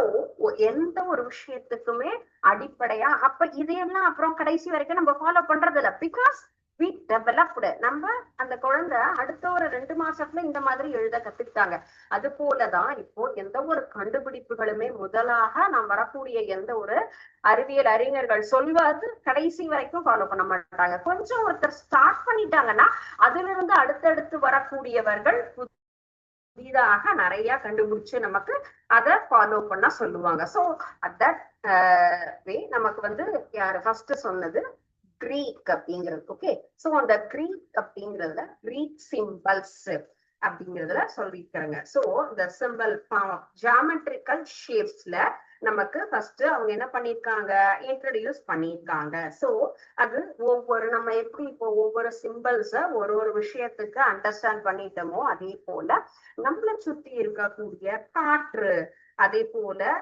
எந்த ஒரு விஷயத்துக்குமே அடிப்படையா அப்ப இதையெல்லாம் அப்புறம் கடைசி வரைக்கும் நம்ம ஃபாலோ பண்றது இல்ல. பிகாஸ் வி டெவலப்டு, நம்ம அந்த குழந்தை அடுத்த ஒரு 2 மாசத்துல இந்த மாதிரி எழுத கத்துக்கிட்டாங்க. அது போலதான் இப்போ எந்த ஒரு கண்டுபிடிப்புகளுமே முதலாக நாம் வரக்கூடிய எந்த ஒரு அறிவியல் அறிஞர்கள் சொல்வது கடைசி வரைக்கும் ஃபாலோ பண்ண மாட்டாங்க. கொஞ்சம் ஒருத்தர் ஸ்டார்ட் பண்ணிட்டாங்கன்னா அதுல இருந்து அடுத்தடுத்து வரக்கூடியவர்கள் புதிதாக நிறைய கண்டுபிடிச்சு நமக்கு அதை ஃபாலோ பண்ண சொல்லுவாங்க. சோ தட் வே நமக்கு வந்து யாரு ஃபர்ஸ்ட் சொன்னது கிரீக் அப்படிங்கிறது. ஓகே, சோ அந்த கிரீக் அப்படிங்கிறதுல கிரீக் சிம்பிள்ஸ் அப்படிங்கிறதுல சொல்லிருக்காங்க. சோ இந்த சிம்பிள் ஜியாமெட்ரிக்கல் ஷேப்ஸ்ல நமக்கு ஃபர்ஸ்ட் அவங்க என்ன பண்ணிருக்காங்க, இன்ட்ரடியூஸ் பண்ணிருக்காங்க. சோ அது ஒவ்வொரு நம்ம எப்படி இப்போ ஒவ்வொரு சிம்பிள்ஸ ஒரு ஒரு விஷயத்துக்கு அண்டர்ஸ்டாண்ட் பண்ணிட்டோமோ அதே போல நம்மளை சுத்தி இருக்கக்கூடிய காற்று, அதே போல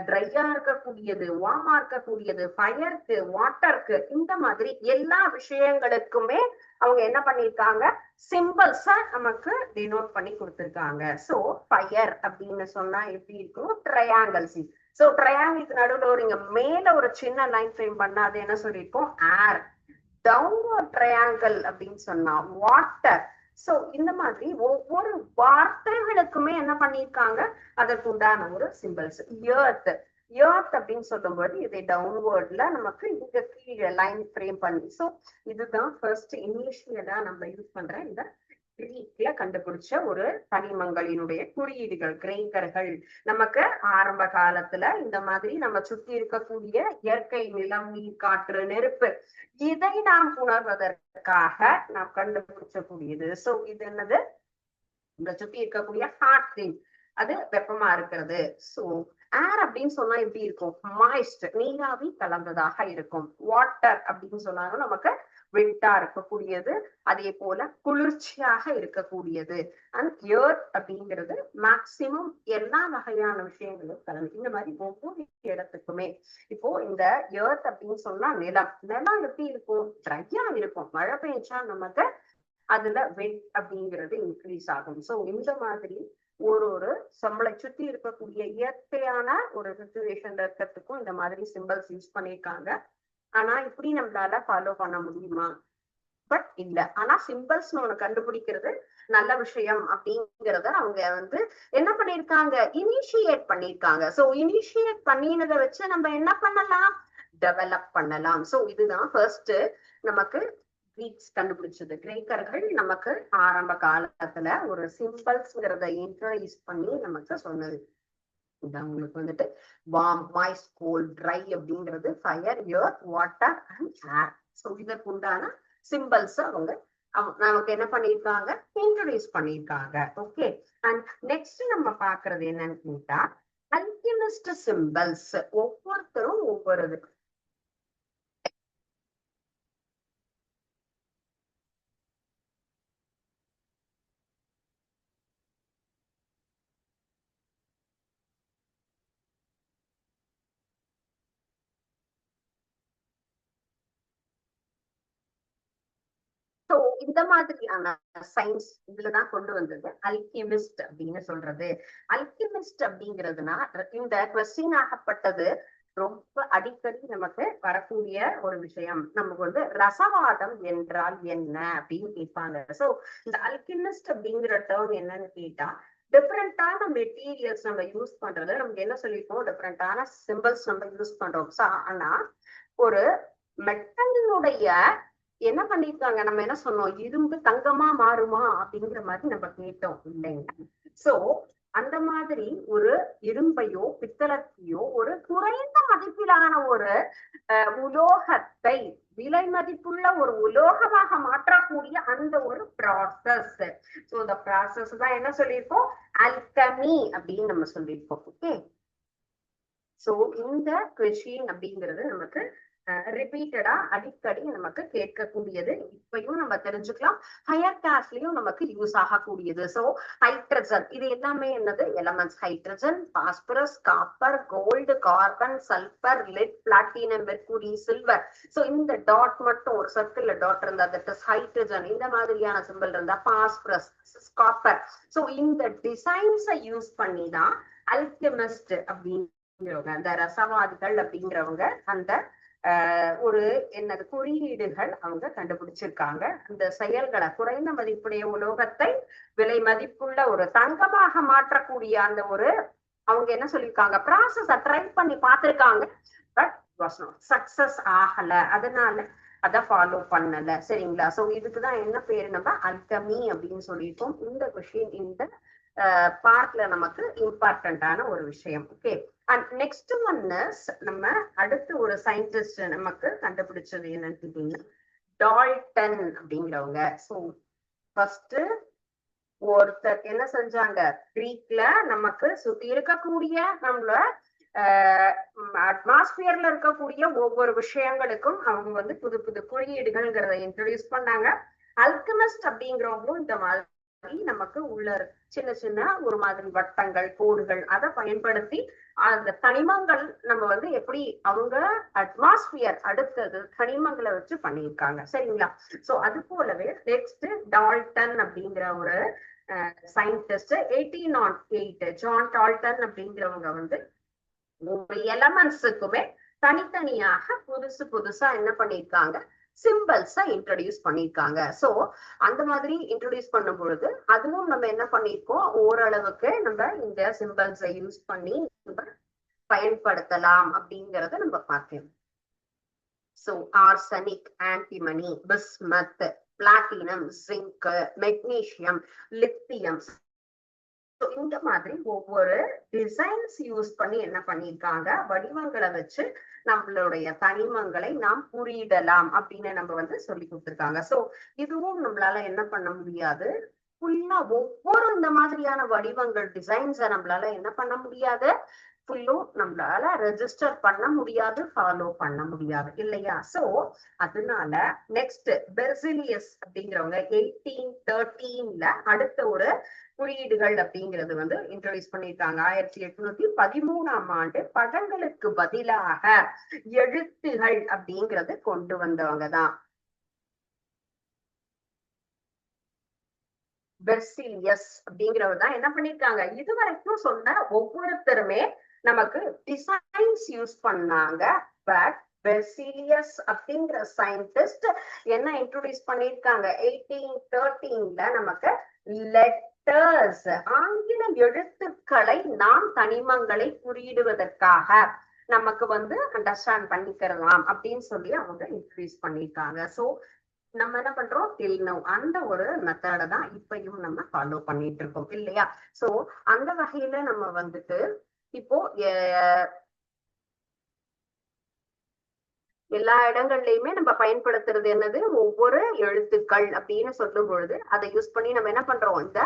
ட்ரையா இருக்கக்கூடியது, வார்மா இருக்கக்கூடியது, ஃபயருக்கு, வாட்டருக்கு, இந்த மாதிரி எல்லா விஷயங்களுக்குமே அவங்க என்ன பண்ணிருக்காங்க, சிம்பிள்ஸ நமக்கு டினோட் பண்ணி கொடுத்திருக்காங்க. சோ ஃபயர் அப்படின்னு சொன்னா எப்படி இருக்கும், ட்ரையாங்கிள்ஸ். சோ ட்ரையாங்கிளுக்கு நடுவுல ஒரு இங்க மேல ஒரு சின்ன லைன் ஃப்ரேம் பண்ணா அது என்ன சொல்லியிருக்கோம், ஏர். டவுன்வர்ட் ட்ரையாங்கிள் அப்படின்னு சொன்னா வாட்டர். சோ இந்த மாதிரி ஒவ்வொரு வார்த்தைகளுக்குமே என்ன பண்ணிருக்காங்க, அதற்கு உண்டான ஒரு சிம்பிள்ஸ். எர்த், எர்த் அப்படின்னு சொல்லும்போது இதை டவுன்வர்ட்ல நமக்கு இங்க கீழே லைன் ஃப்ரேம் பண்ணி. சோ இதுதான் ஃபர்ஸ்ட் இனிஷியலா நம்ம யூஸ் பண்ற இந்த கிரீக்ல கண்டுபிடிச்ச ஒரு தனிமங்களினுடைய குறியீடுகள், கிரேக்கர்கள். நமக்கு ஆரம்ப காலத்துல இந்த மாதிரி நம்ம சுத்தி இருக்கக்கூடிய இயற்கை நிலம், நீர், காற்று, நெருப்பு, இதை நாம் உணர்வதற்காக நாம் கண்டுபிடிச்சக்கூடியது. சோ இது என்னது, இந்த சுத்தி இருக்கக்கூடிய ஹாட் திங், அது வெப்பமா இருக்கிறது. சோ ஏர் அப்படின்னு சொன்னா எப்படி இருக்கும், மாய்ஸ்ட், நீராவி கலந்ததாக இருக்கும். வாட்டர் அப்படின்னு சொன்னாலும் நமக்கு விண்டா இருக்கக்கூடியது, அதே போல குளிர்ச்சியாக இருக்கக்கூடியது. அண்ட் எர்த் அப்படிங்கிறது மேக்சிமம் எல்லா வகையான விஷயங்களும் கலந்து. இந்த மாதிரி ஒவ்வொரு இடத்துக்குமே இப்போ இந்த எர்த் அப்படின்னு சொன்னா நிலம், நிலம் எப்படி இருக்கும், ட்ரையா இருக்கும். மழை பெஞ்சா நமக்கு அதுல வெட் அப்படிங்கிறது இன்க்ரீஸ் ஆகும். சோ இந்த மாதிரி ஒரு நம்மளை சுத்தி இருக்கக்கூடிய இயற்கையான ஒரு சிச்சுவேஷன்ல இருக்கிறதுக்கும் இந்த மாதிரி சிம்பிள்ஸ் யூஸ் பண்ணிருக்காங்க. ஆனா இப்படி நம்மளால ஃபாலோ பண்ண முடியுமா, பட் இல்ல. ஆனா சிம்பிள்ஸ் ஒண்ணு கண்டுபிடிக்கிறது நல்ல விஷயம் அப்படிங்கறத அவங்க என்ன பண்ணிருக்காங்க, இனிஷியேட் பண்ணிருக்காங்க. சோ இனிஷியேட் பண்ணினதை வச்சு நம்ம என்ன பண்ணலாம், டெவலப் பண்ணலாம். சோ இதுதான் ஃபர்ஸ்ட் நமக்கு கிரீக்ஸ் கண்டுபிடிச்சது. கிரேக்கர்கள் நமக்கு ஆரம்ப காலத்துல ஒரு சிம்பிள்ஸ்ங்கிறத இன்ட்ரோடியூஸ் பண்ணி நமக்கு சொன்னது. இதான் உங்களுக்கு வார்ம், மாய்ஸ்ட், கோல்ட், ட்ரை அப்படிங்கிறது fire, earth, water and air. So இதற்கு உண்டான சிம்பிள்ஸ் அவங்க நமக்கு என்ன பண்ணிருக்காங்க, இன்ட்ரோடியூஸ் பண்ணிருக்காங்க. ஓகே. அண்ட் நெக்ஸ்ட் நம்ம பாக்குறது என்னன்னு கேட்டா அல்கெமிஸ்ட் சிம்பிள்ஸ். ஒவ்வொருத்தரும் ஒவ்வொரு சோ இந்த மாதிரியான சயின்ஸ் இதுலதான் கொண்டு வந்தது அல்கெமிஸ்ட் அப்படின்னு சொல்றது. அல்கெமிஸ்ட் அப்படிங்கிறதுனா இந்த கொஸ்டின் ஆகப்பட்டது ரொம்ப அடிக்கடி நமக்கு வரக்கூடிய ஒரு விஷயம். நமக்கு ரசவாதம் என்றால் என்ன அப்படின்னு கேட்பாங்க. சோ இந்த அல்கெமிஸ்ட் அப்படிங்கிற டேர்ம் என்னன்னு கேட்டா, டிஃப்ரெண்டான மெட்டீரியல்ஸ் நம்ம யூஸ் பண்றது, நமக்கு என்ன சொல்லிருக்கோம், டிஃப்ரெண்டான சிம்பிள்ஸ் நம்ம யூஸ் பண்றோம். ஆனா ஒரு மெட்டலினுடைய என்ன பண்ணிருக்காங்க, நம்ம என்ன சொன்னோம், இரும்பு தங்கமா மாறுமா அப்படிங்கிற மாதிரி நம்ம கேட்டோம் இல்லைங்க. சோ அந்த மாதிரி ஒரு இரும்பையோ பித்தளையோ ஒரு குறைந்த மதிப்பிலான ஒரு உலோகத்தை விலை மதிப்புள்ள ஒரு உலோகமாக மாற்றக்கூடிய அந்த ஒரு ப்ராசஸ். சோ இந்த ப்ராசஸ் தான் என்ன சொல்லியிருக்கோம், அல்கமி அப்படின்னு நம்ம சொல்லியிருக்கோம். ஓகே. சோ இந்த கொஸ்டின் அப்படிங்கிறது நமக்கு ரிப்பீட்டடா அடிக்கடி நமக்கு கேட்கக்கூடியது. இப்பயும் நம்ம தெரிஞ்சுக்கலாம், ஹையர் கிளாஸ்லயும் நமக்கு யூஸ் ஆகக்கூடியது. சோ ஹைட்ரஜன், இது எல்லாமே என்னது, elements. Hydrogen, phosphorus, copper, gold, carbon, sulphur, lead, platinum, mercury, silver. So இந்த டாட் மட்டும் ஒரு சர்க்கிள்ல டாட் இருந்தா தட் இஸ் ஹைட்ரஜன். இந்த மாதிரியான சிம்பிள் இருந்தா பாஸ்பரஸ், காப்பர். சோ இந்த டிசைன்ஸை யூஸ் பண்ணி தான் அல்கெமிஸ்ட் அப்படிங்கிறவங்க, அந்த ரசவாதிகள் அப்படிங்கிறவங்க அந்த ஒரு என்னது குறியீடுகள் அவங்க கண்டுபிடிச்சிருக்காங்க. அந்த செயல்களை, குறைந்த மதிப்புடைய உலோகத்தை விலை மதிப்புள்ள ஒரு தங்கமாக மாற்றக்கூடிய அந்த ஒரு அவங்க என்ன சொல்லியிருக்காங்க, ப்ராசஸ் ட்ரை பண்ணி பார்த்திருக்காங்க. பட் வாஸ் நாட் சக்சஸ் ஆகல, அதனால அதை ஃபாலோ பண்ணல. சரிங்களா. சோ இதுக்குதான் என்ன பேரு, நம்ம அல்கமி அப்படின்னு சொல்லியிருக்கோம். இந்த கொஸ்டின் இந்த பார்ட்ல நமக்கு இம்பார்ட்டன்டான ஒரு விஷயம். Okay. And next one is, நம்ம அடுத்து ஒரு சயின்டிஸ்ட் நமக்கு கண்டுபிடிச்சது என்னன்னு கேட்டீங்கன்னா டால்டன் அப்படிங்கிறவங்க. ஸோ ஃபர்ஸ்ட் ஒருத்தர் என்ன செஞ்சாங்க, கிரீக்ல நமக்கு சுத்தி இருக்கக்கூடிய நம்மள அட்மாஸ்பியர்ல இருக்கக்கூடிய ஒவ்வொரு விஷயங்களுக்கும் அவங்க புது புது குறியீடுகள்ங்கிறத இன்ட்ரோடியூஸ் பண்ணாங்க. அல்கெமிஸ்ட் அப்படிங்கிறவங்களும் இந்த மாதிரி நமக்கு உள்ள சின்ன சின்ன ஒரு மாதிரி வட்டங்கள் கோடுகள் அதை பயன்படுத்தி அந்த தனிமங்கள் நம்ம வந்து எப்படி அவங்க அட்மாஸ்பியர் அடுத்தது தனிமங்களை வச்சு பண்ணியிருக்காங்க சரிங்களா. சோ அது போலவே நெக்ஸ்ட் டால்டன் அப்படிங்கிற ஒரு சயின்டிஸ்ட் 1808 ஜான் டால்டன் அப்படிங்கிறவங்க வந்து ஒவ்வொரு எலமெண்ட்ஸுக்குமே தனித்தனியாக புதுசா என்ன பண்ணிருக்காங்க சிம்பிள்ஸ இன்ட்ரடியூஸ் பண்ணிருக்காங்க. சோ அந்த மாதிரி இன்ட்ரடியூஸ் பண்ணும் பொழுது அதுவும் நம்ம என்ன பண்ணிருக்கோம் ஓரளவுக்கு நம்ம இந்த சிம்பிள்ஸை யூஸ் பண்ணி நம்ம பயன்படுத்தலாம் அப்படிங்கறத நம்ம பார்க்கலாம். So arsenic, antimony, bismuth, platinum, zinc, magnesium, lithium இந்த மாதிரி ஒவ்வொரு டிசைன்ஸ் யூஸ் பண்ணி என்ன பண்ணிருக்காங்க வடிவங்களை வச்சு நம்மளுடைய தனிமங்களை நாம் குறியிடலாம் அப்படின்னு நம்ம வந்து சொல்லி கொடுத்திருக்காங்க. சோ இதுவும் நம்மளால என்ன பண்ண முடியாது ஃபுல்லா ஒவ்வொரு இந்த மாதிரியான வடிவங்கள் டிசைன்ஸை நம்மளால என்ன பண்ண முடியாது ஃபுல்லும் நம்மளால ரெஜிஸ்டர் பண்ண முடியாது ஃபாலோ பண்ண முடியாது இல்லையா. சோ அதனால நெக்ஸ்ட் பெர்சிலியஸ் அப்படிங்கிறவங்க 1813 அடுத்த ஒரு குறியீடுகள் அப்படிங்கிறது வந்து இன்ட்ரோடியூஸ் பண்ணியிருக்காங்க. 1813 படங்களுக்கு பதிலாக எழுத்துகள் அப்படிங்கிறது கொண்டு வந்தவங்கதான் பெர்சிலியஸ் அப்படிங்கிறவர் தான் என்ன பண்ணிருக்காங்க. இதுவரைக்கும் சொன்ன ஒவ்வொருத்தருமே நமக்கு டிசைன்ஸ் யூஸ் பண்ணாங்க. பட் பெர்சிலியஸ் அப்படிங்கிற சயின்டிஸ்ட் என்ன இன்ட்ரோடியூஸ் பண்ணிருக்காங்க 1813 நமக்கு லெட்டர்ஸ் ஆங்கில எழுத்துக்களை நாம் தனிமங்களை குறியிடுவதற்காக நமக்கு வந்து அண்டர்ஸ்டாண்ட் பண்ணிக்கலாம் அப்படின்னு சொல்லி அவங்க இன்ட்ரோடியூஸ் பண்ணிருக்காங்க. சோ நம்ம என்ன பண்றோம் அந்த ஒரு மெத்தட தான் இப்பயும் நம்ம ஃபாலோ பண்ணிட்டு இருக்கோம் இல்லையா. சோ அந்த வகையில நம்ம வந்துட்டு இப்போ எல்லா இடங்கள்லயுமே நம்ம பயன்படுத்துறது என்னது ஒவ்வொரு எழுத்துக்கள் அப்படின்னு சொல்லும் பொழுது அதை யூஸ் பண்ணி நம்ம என்ன பண்றோம் இந்த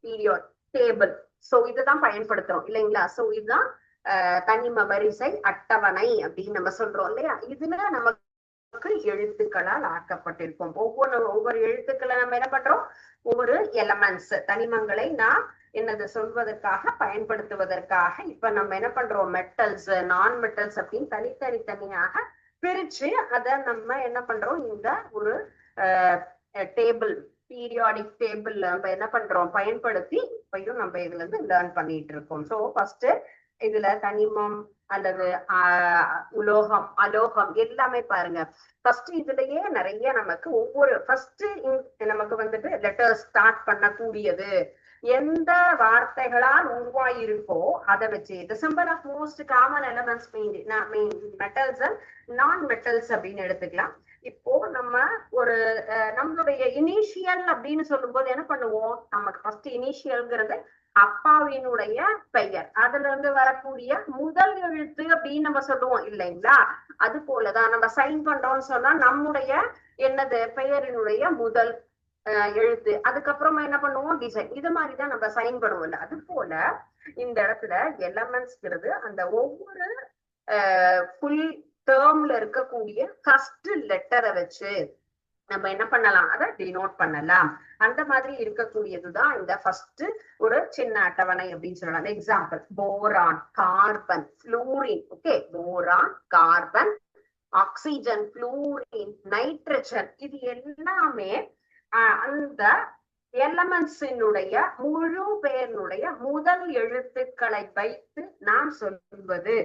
பீரியாட் டேபிள் சோ இதுதான் பயன்படுத்துறோம் இல்லைங்களா. சோ இதுதான் தனிம வரிசை அட்டவணை அப்படின்னு நம்ம சொல்றோம் இல்லையா. இதுல நமக்கு எழுத்துக்களால் ஆக்கப்பட்டிருக்கும் ஒவ்வொரு எழுத்துக்களை நம்ம என்ன பண்றோம் ஒவ்வொரு எலமெண்ட்ஸ் தனிமங்களை நாம் என்னது சொல்வதற்காக பயன்படுத்துவதற்காக இப்ப நம்ம என்ன பண்றோம் மெட்டல்ஸ் நான் மெட்டல்ஸ் அப்படின்னு தனியாக பிரிச்சு அதை நம்ம என்ன பண்றோம் இந்த ஒரு டேபிள் பீரியாடிக் டேபிள் நம்ம என்ன பண்றோம் பயன்படுத்தி இப்பயும் நம்ம இதுல இருந்து லேர்ன் பண்ணிட்டு இருக்கோம். சோ ஃபர்ஸ்ட் இதுல தனிமம் அல்லது உலோகம் அலோகம் எல்லாமே பாருங்க. ஃபர்ஸ்ட் இதுலயே நிறைய நமக்கு ஒவ்வொரு ஃபர்ஸ்ட் நமக்கு வந்துட்டு லெட்டர் ஸ்டார்ட் பண்ணக்கூடியது எந்த வார்த்தைகளால் உருவாயிருக்கோ அதை வச்சு December of most common elements metals and non metals அப்படின்னு எடுத்துக்கலாம். இப்போ நம்ம ஒரு நம்மளுடைய இனிஷியல் அப்படின்னு சொல்லும் போது என்ன பண்ணுவோம் நமக்கு ஃபர்ஸ்ட் இனிஷியல்ங்கிறது அப்பாவினுடைய பெயர் அதுல இருந்து வரக்கூடிய முதல் எழுத்து அப்படின்னு நம்ம சொல்லுவோம் இல்லைங்களா. அது போலதான் நம்ம சைன் பண்றோம்னு சொன்னா நம்முடைய என்னது பெயரினுடைய முதல் எழுத்து அதுக்கப்புறமா என்ன பண்ணுவோம் டிசைன் இது மாதிரிதான் நம்ம சைன் பண்ணுவோம் இல்ல. அது போல இந்த இடத்துல எலமெண்ட்ஸ்ங்கிறது அந்த ஒவ்வொரு ஃபுல் டேர்ம்ல இருக்கக்கூடிய ஃபர்ஸ்ட் லெட்டரை வச்சு நம்ம என்ன பண்ணலாம் அதை டினோட் பண்ணலாம். அந்த மாதிரி இருக்கக்கூடியதுதான் இந்த ஃபர்ஸ்ட் ஒரு சின்ன அட்டவணை அப்படின்னு சொல்லலாம். Example boron, carbon, fluorine. Okay boron, carbon, oxygen, fluorine, nitrogen இது எல்லாமே அந்த எலமெண்ட்ஸினுடைய முழு பெயரினுடைய முதல் எழுத்துக்களை வைத்து நாம் சொல்வது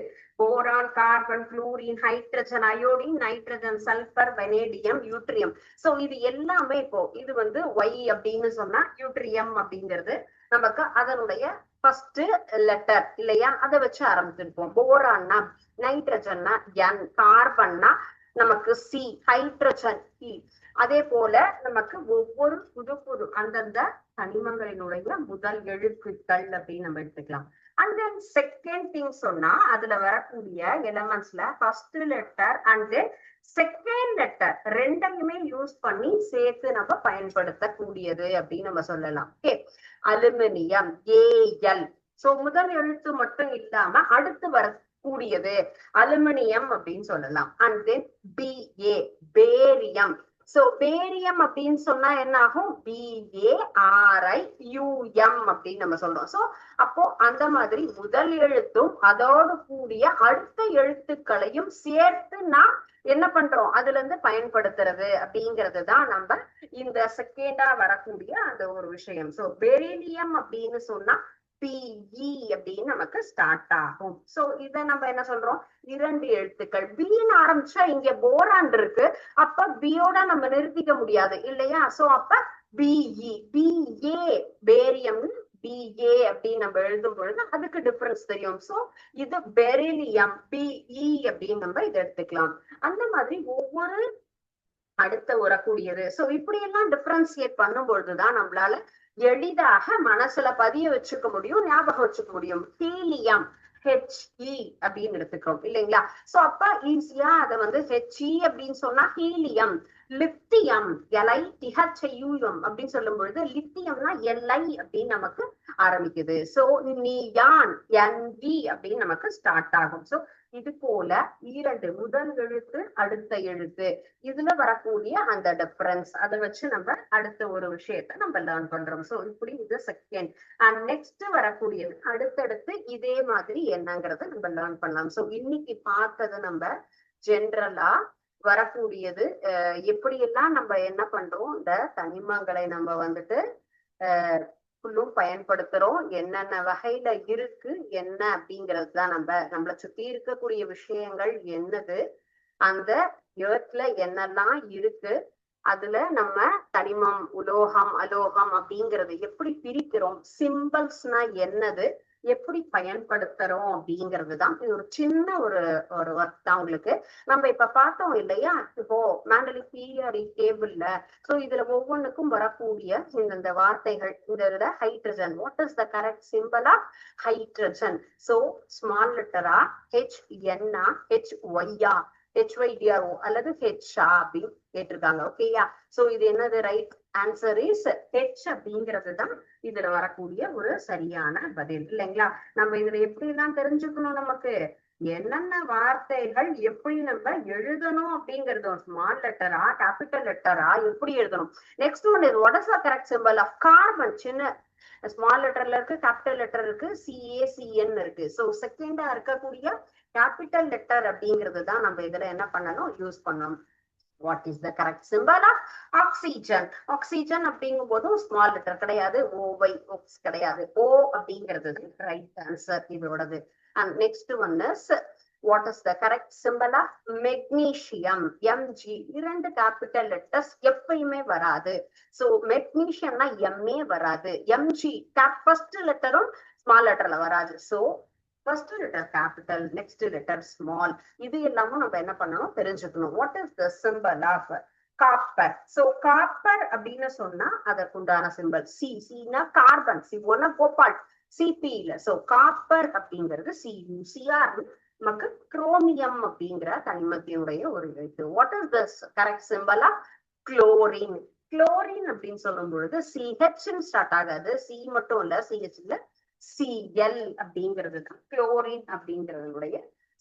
boron, carbon, fluorine, hydrogen, iodine, nitrogen, sulphur, vanadium, யூட்ரியம். So இது எல்லாமே இப்போ இது வந்து ஒய் அப்படின்னு சொன்னா யூட்ரியம் அப்படிங்கிறது நமக்கு அதனுடைய ஃபர்ஸ்ட் லெட்டர் இல்லையா அதை வச்சு ஆரம்பிச்சிருப்போம். போரான்னா நைட்ரஜன்னா என், கார்பன்னா நமக்கு சி, ஹைட்ரஜன் இ. அதே போல நமக்கு ஒவ்வொரு புது அந்தந்த தனிமங்களினுடைய முதல் எழுத்துக்கள் அப்படின்னு நம்ம எடுத்துக்கலாம். அண்ட் தென் செகண்ட் திங் சொன்னா அதுல வரக்கூடிய எலமெண்ட்ஸ்ல first letter and then second letter ரெண்டையுமே யூஸ் பண்ணி சேர்த்து நம்ம பயன்படுத்தக்கூடியது அப்படின்னு நம்ம சொல்லலாம். Okay aluminium AL. சோ முதல் எழுத்து மட்டும் இல்லாம அடுத்து வரக்கூடியது அலுமினியம் அப்படின்னு சொல்லலாம். And then BA barium. So barium அப்படின்னு சொன்னா என்ன ஆகும்? BARIUM அப்படின்னு நம்ம சொல்றோம். சோ அப்போ அந்த மாதிரி முதல் எழுத்தும் அதோடு கூடிய அடுத்த எழுத்துக்களையும் சேர்த்து நான் என்ன பண்றோம்? அதுல இருந்து பயன்படுத்துறது அப்படிங்கிறது தான் நம்ம இந்த செகண்டா வரக்கூடிய அந்த ஒரு விஷயம். சோ பெரிலியம் அப்படின்னு சொன்னா PE அப்படின்னு நமக்கு ஸ்டார்ட் ஆகும். சோ இத நம்ம என்ன சொல்றோம்? இரண்டு எழுத்துக்கள் பின்னு ஆரம்பிச்சா இங்க போரான் இருக்கு, அப்ப பியோட நம்ம நிறுத்திக்க முடியாது இல்லையா? சோ அப்ப BE BA பேரியம் BA அப்படின்னு நம்ம எழுதும் பொழுது அதுக்கு டிஃபரன்ஸ் தெரியும். சோ இது பெரிலியம் BE அப்படின்னு நம்ம இதை எடுத்துக்கலாம். அந்த மாதிரி ஒவ்வொரு அடுத்த வரக்கூடியது. சோ இப்படி எல்லாம் டிஃபரன்சியேட் பண்ணும் பொழுதுதான் நம்மளால எளிதாக மனசுல பதிய வச்சுக்க முடியும், ஞாபகம் வச்சுக்க முடியும். ஹீலியம் HE அப்படின்னு எடுத்துக்கிறோம் இல்லைங்களா? சோ அப்ப ஈஸியா அதை வந்து HE அப்படின்னு சொன்னா ஹீலியம். லித்தியம் LITHIUM அப்படின்னு சொல்லும் பொழுது லித்தியம்னா LI அப்படின்னு நமக்கு ஆரம்பிக்குது. சோ நியான் NV அப்படின்னு நமக்கு ஸ்டார்ட் ஆகும். சோ இது போல இரண்டு முதல் எழுத்து அடுத்த எழுத்து இதுல வரக்கூடிய அந்த டிஃபரன்ஸ் அதை வச்சு நம்ம அடுத்த ஒரு விஷயத்த நம்ம லேர்ன் பண்றோம். சோ இப்படி இது செகண்ட். அண்ட் நெக்ஸ்ட் வரக்கூடியது அடுத்தடுத்து இதே மாதிரி என்னங்கிறது நம்ம லேர்ன் பண்ணலாம். சோ இன்னைக்கு பார்த்தது நம்ம ஜென்ரலா வரக்கூடியது எப்படியெல்லாம் நம்ம என்ன பண்றோம், இந்த தனிமங்களை நம்ம வந்துட்டு ஃபுல்லும் பயன்படுத்துறோம், என்னென்ன வகையில இருக்கு என்ன அப்படிங்கிறது தான் நம்மளை சுத்தி இருக்கக்கூடிய விஷயங்கள் என்னது, அந்த எர்த்ல என்னெல்லாம் இருக்கு, அதுல நம்ம தனிமம் உலோகம் அலோகம் அப்படிங்கறது எப்படி பிரிக்கிறோம், சிம்பிள்ஸ்னா என்னது, எப்படி பயன்படுத்துறோம் அப்படிங்கிறது தான். இது ஒரு சின்ன ஒரு ஒர்க் தான் உங்களுக்கு. நம்ம இப்ப பார்த்தோம் இல்லையா, இப்போ மேண்டலிக் பீரியாடிக் டேபிள்ல சோ இதுல ஒவ்வொன்றுக்கும் வரக்கூடிய இந்த வார்த்தைகள், இந்த hydrogen, what is the correct simple of hydrogen? So small லெட்டரா HNA HYA HYDRO அல்லது HA அப்படின்னு கேட்டிருக்காங்க. ஓகேயா? சோ இது என்னது? ரைட் ஆன்சர் இஸ் H அப்படிங்கிறது தான் இதுல வரக்கூடிய ஒரு சரியான பதில் இல்லைங்களா? நம்ம இதுல எப்படி எல்லாம் தெரிஞ்சுக்கணும், நமக்கு என்னென்ன வார்த்தைகள் எப்படி நம்ம எழுதணும் அப்படிங்கிறது, ஸ்மால் லெட்டரா கேபிட்டல் லெட்டரா எப்படி எழுதணும். Next one is what is the correct simple of carbon? சின்ன ஸ்மால் லெட்டர்ல இருக்கு, கேபிட்டல் லெட்டர் இருக்கு, CACN இருக்கு. சோ செகண்டா இருக்கக்கூடிய கேபிட்டல் லெட்டர் அப்படிங்கிறது தான் நம்ம இதுல என்ன பண்ணணும், யூஸ் பண்ணணும். What is the correct simple of oxygen? Oxygen அப்படிங்கும் போதும் ஸ்மால் லெட்டர் கிடையாது, OY ஓக்ஸ் கிடையாது, O அப்படிங்கிறது ரைட் ஆன்சர் இதோடது. And next one is what is the correct simple of magnesium? MG. இரண்டு கேபிட்டல் லெட்டர்ஸ் எப்பயுமே வராது. சோ மெக்னீசியம்னா MA வராது, MG ஃபர்ஸ்ட் லெட்டரும் ஸ்மால் லெட்டர்ல வராது. So first letter capital, next letter small. இது எல்லாமும் நம்ம என்ன பண்ணணும், தெரிஞ்சுக்கணும். What is the simple of copper? So copper அப்படின்னு சொன்னா அதற்குண்டான சிம்பிள் சினா கார்பன், C1 கோபால்ட், CP இல்ல. சோ காப்பர் அப்படிங்கிறது CU. CR நமக்கு குரோமியம் அப்படிங்கிற தனிமத்தினுடைய ஒரு எழுத்து. What is the correct simple of chlorine? Chlorine அப்படின்னு சொல்லும் பொழுது CH ஸ்டார்ட் ஆகாது, C மட்டும் இல்ல, CH இல்ல, Cl அப்படிங்கிறது தான் குளோரின் அப்படிங்கிறதுடைய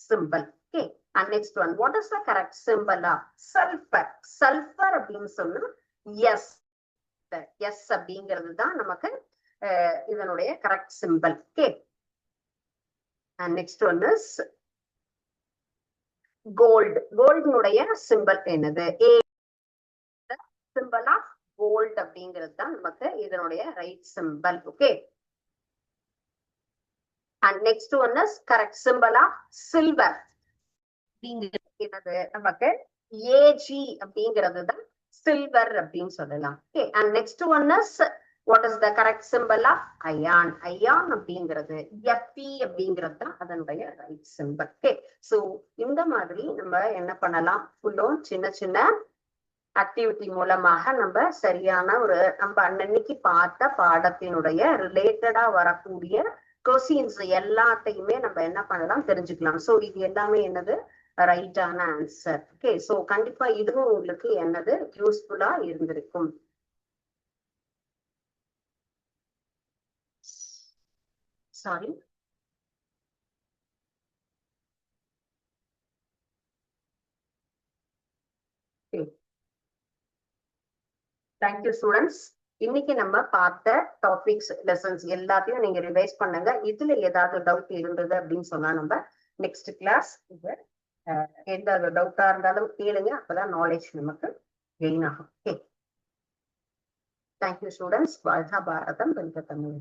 simple. Okay. And next one, what is the correct simple of sulphur? Sulphur அப்படின்னு சொன்னா எஸ். எஸ் அப்படிங்கிறது தான் நமக்கு இதனுடைய correct simple. Okay. And next one is gold. கோல்டுனுடைய சிம்பிள் என்னது? A. சிம்பிள் ஆஃப் கோல்டு அப்படிங்கிறது தான் நமக்கு இதனுடைய right simple. Okay. And next one is correct symbol of silver. நமக்கு AG அப்படிங்கிறது தான் சில்வர் அப்படின்னு சொல்லலாம். Okay. And next one is what is the correct symbol of iron? Iron அப்படிங்கிறது Fe அப்படிங்கிறது தான் அதனுடைய ரைட் சிம்பிள். Okay. So இந்த மாதிரி நம்ம என்ன பண்ணலாம், ஃபுல்லும் சின்ன சின்ன ஆக்டிவிட்டி மூலமாக நம்ம சரியான ஒரு நம்ம அன்னைக்கு பார்த்த பாடத்தினுடைய ரிலேட்டடா வரக்கூடிய கொஸ்டின்ஸ் எல்லாத்தையுமே நம்ம என்ன பண்ணலாம், தெரிஞ்சுக்கலாம். சோ இது எல்லாமே என்னது, ரைட்டான ஆன்சர். ஓகே. சோ கண்டிப்பா இதுவும் உங்களுக்கு என்னது யூஸ்ஃபுல்லா இருந்திருக்கும். சாரி. Thank you students. இன்னைக்கு நம்ம பார்த்த டாபிக்ஸ் லெசன்ஸ் எல்லாத்தையும் நீங்க ரிவைஸ் பண்ணுங்க. இதுல ஏதாவது டவுட் இருந்தது அப்படின்னு சொன்னா நம்ம நெக்ஸ்ட் கிளாஸ் எந்த டவுட்டா இருந்தாலும் கேளுங்க. அப்பதான் நாலேஜ் நமக்கு கெயின் ஆகும். Okay, thank you students. வாழ்க பாரதம், வெல்க தமிழ்.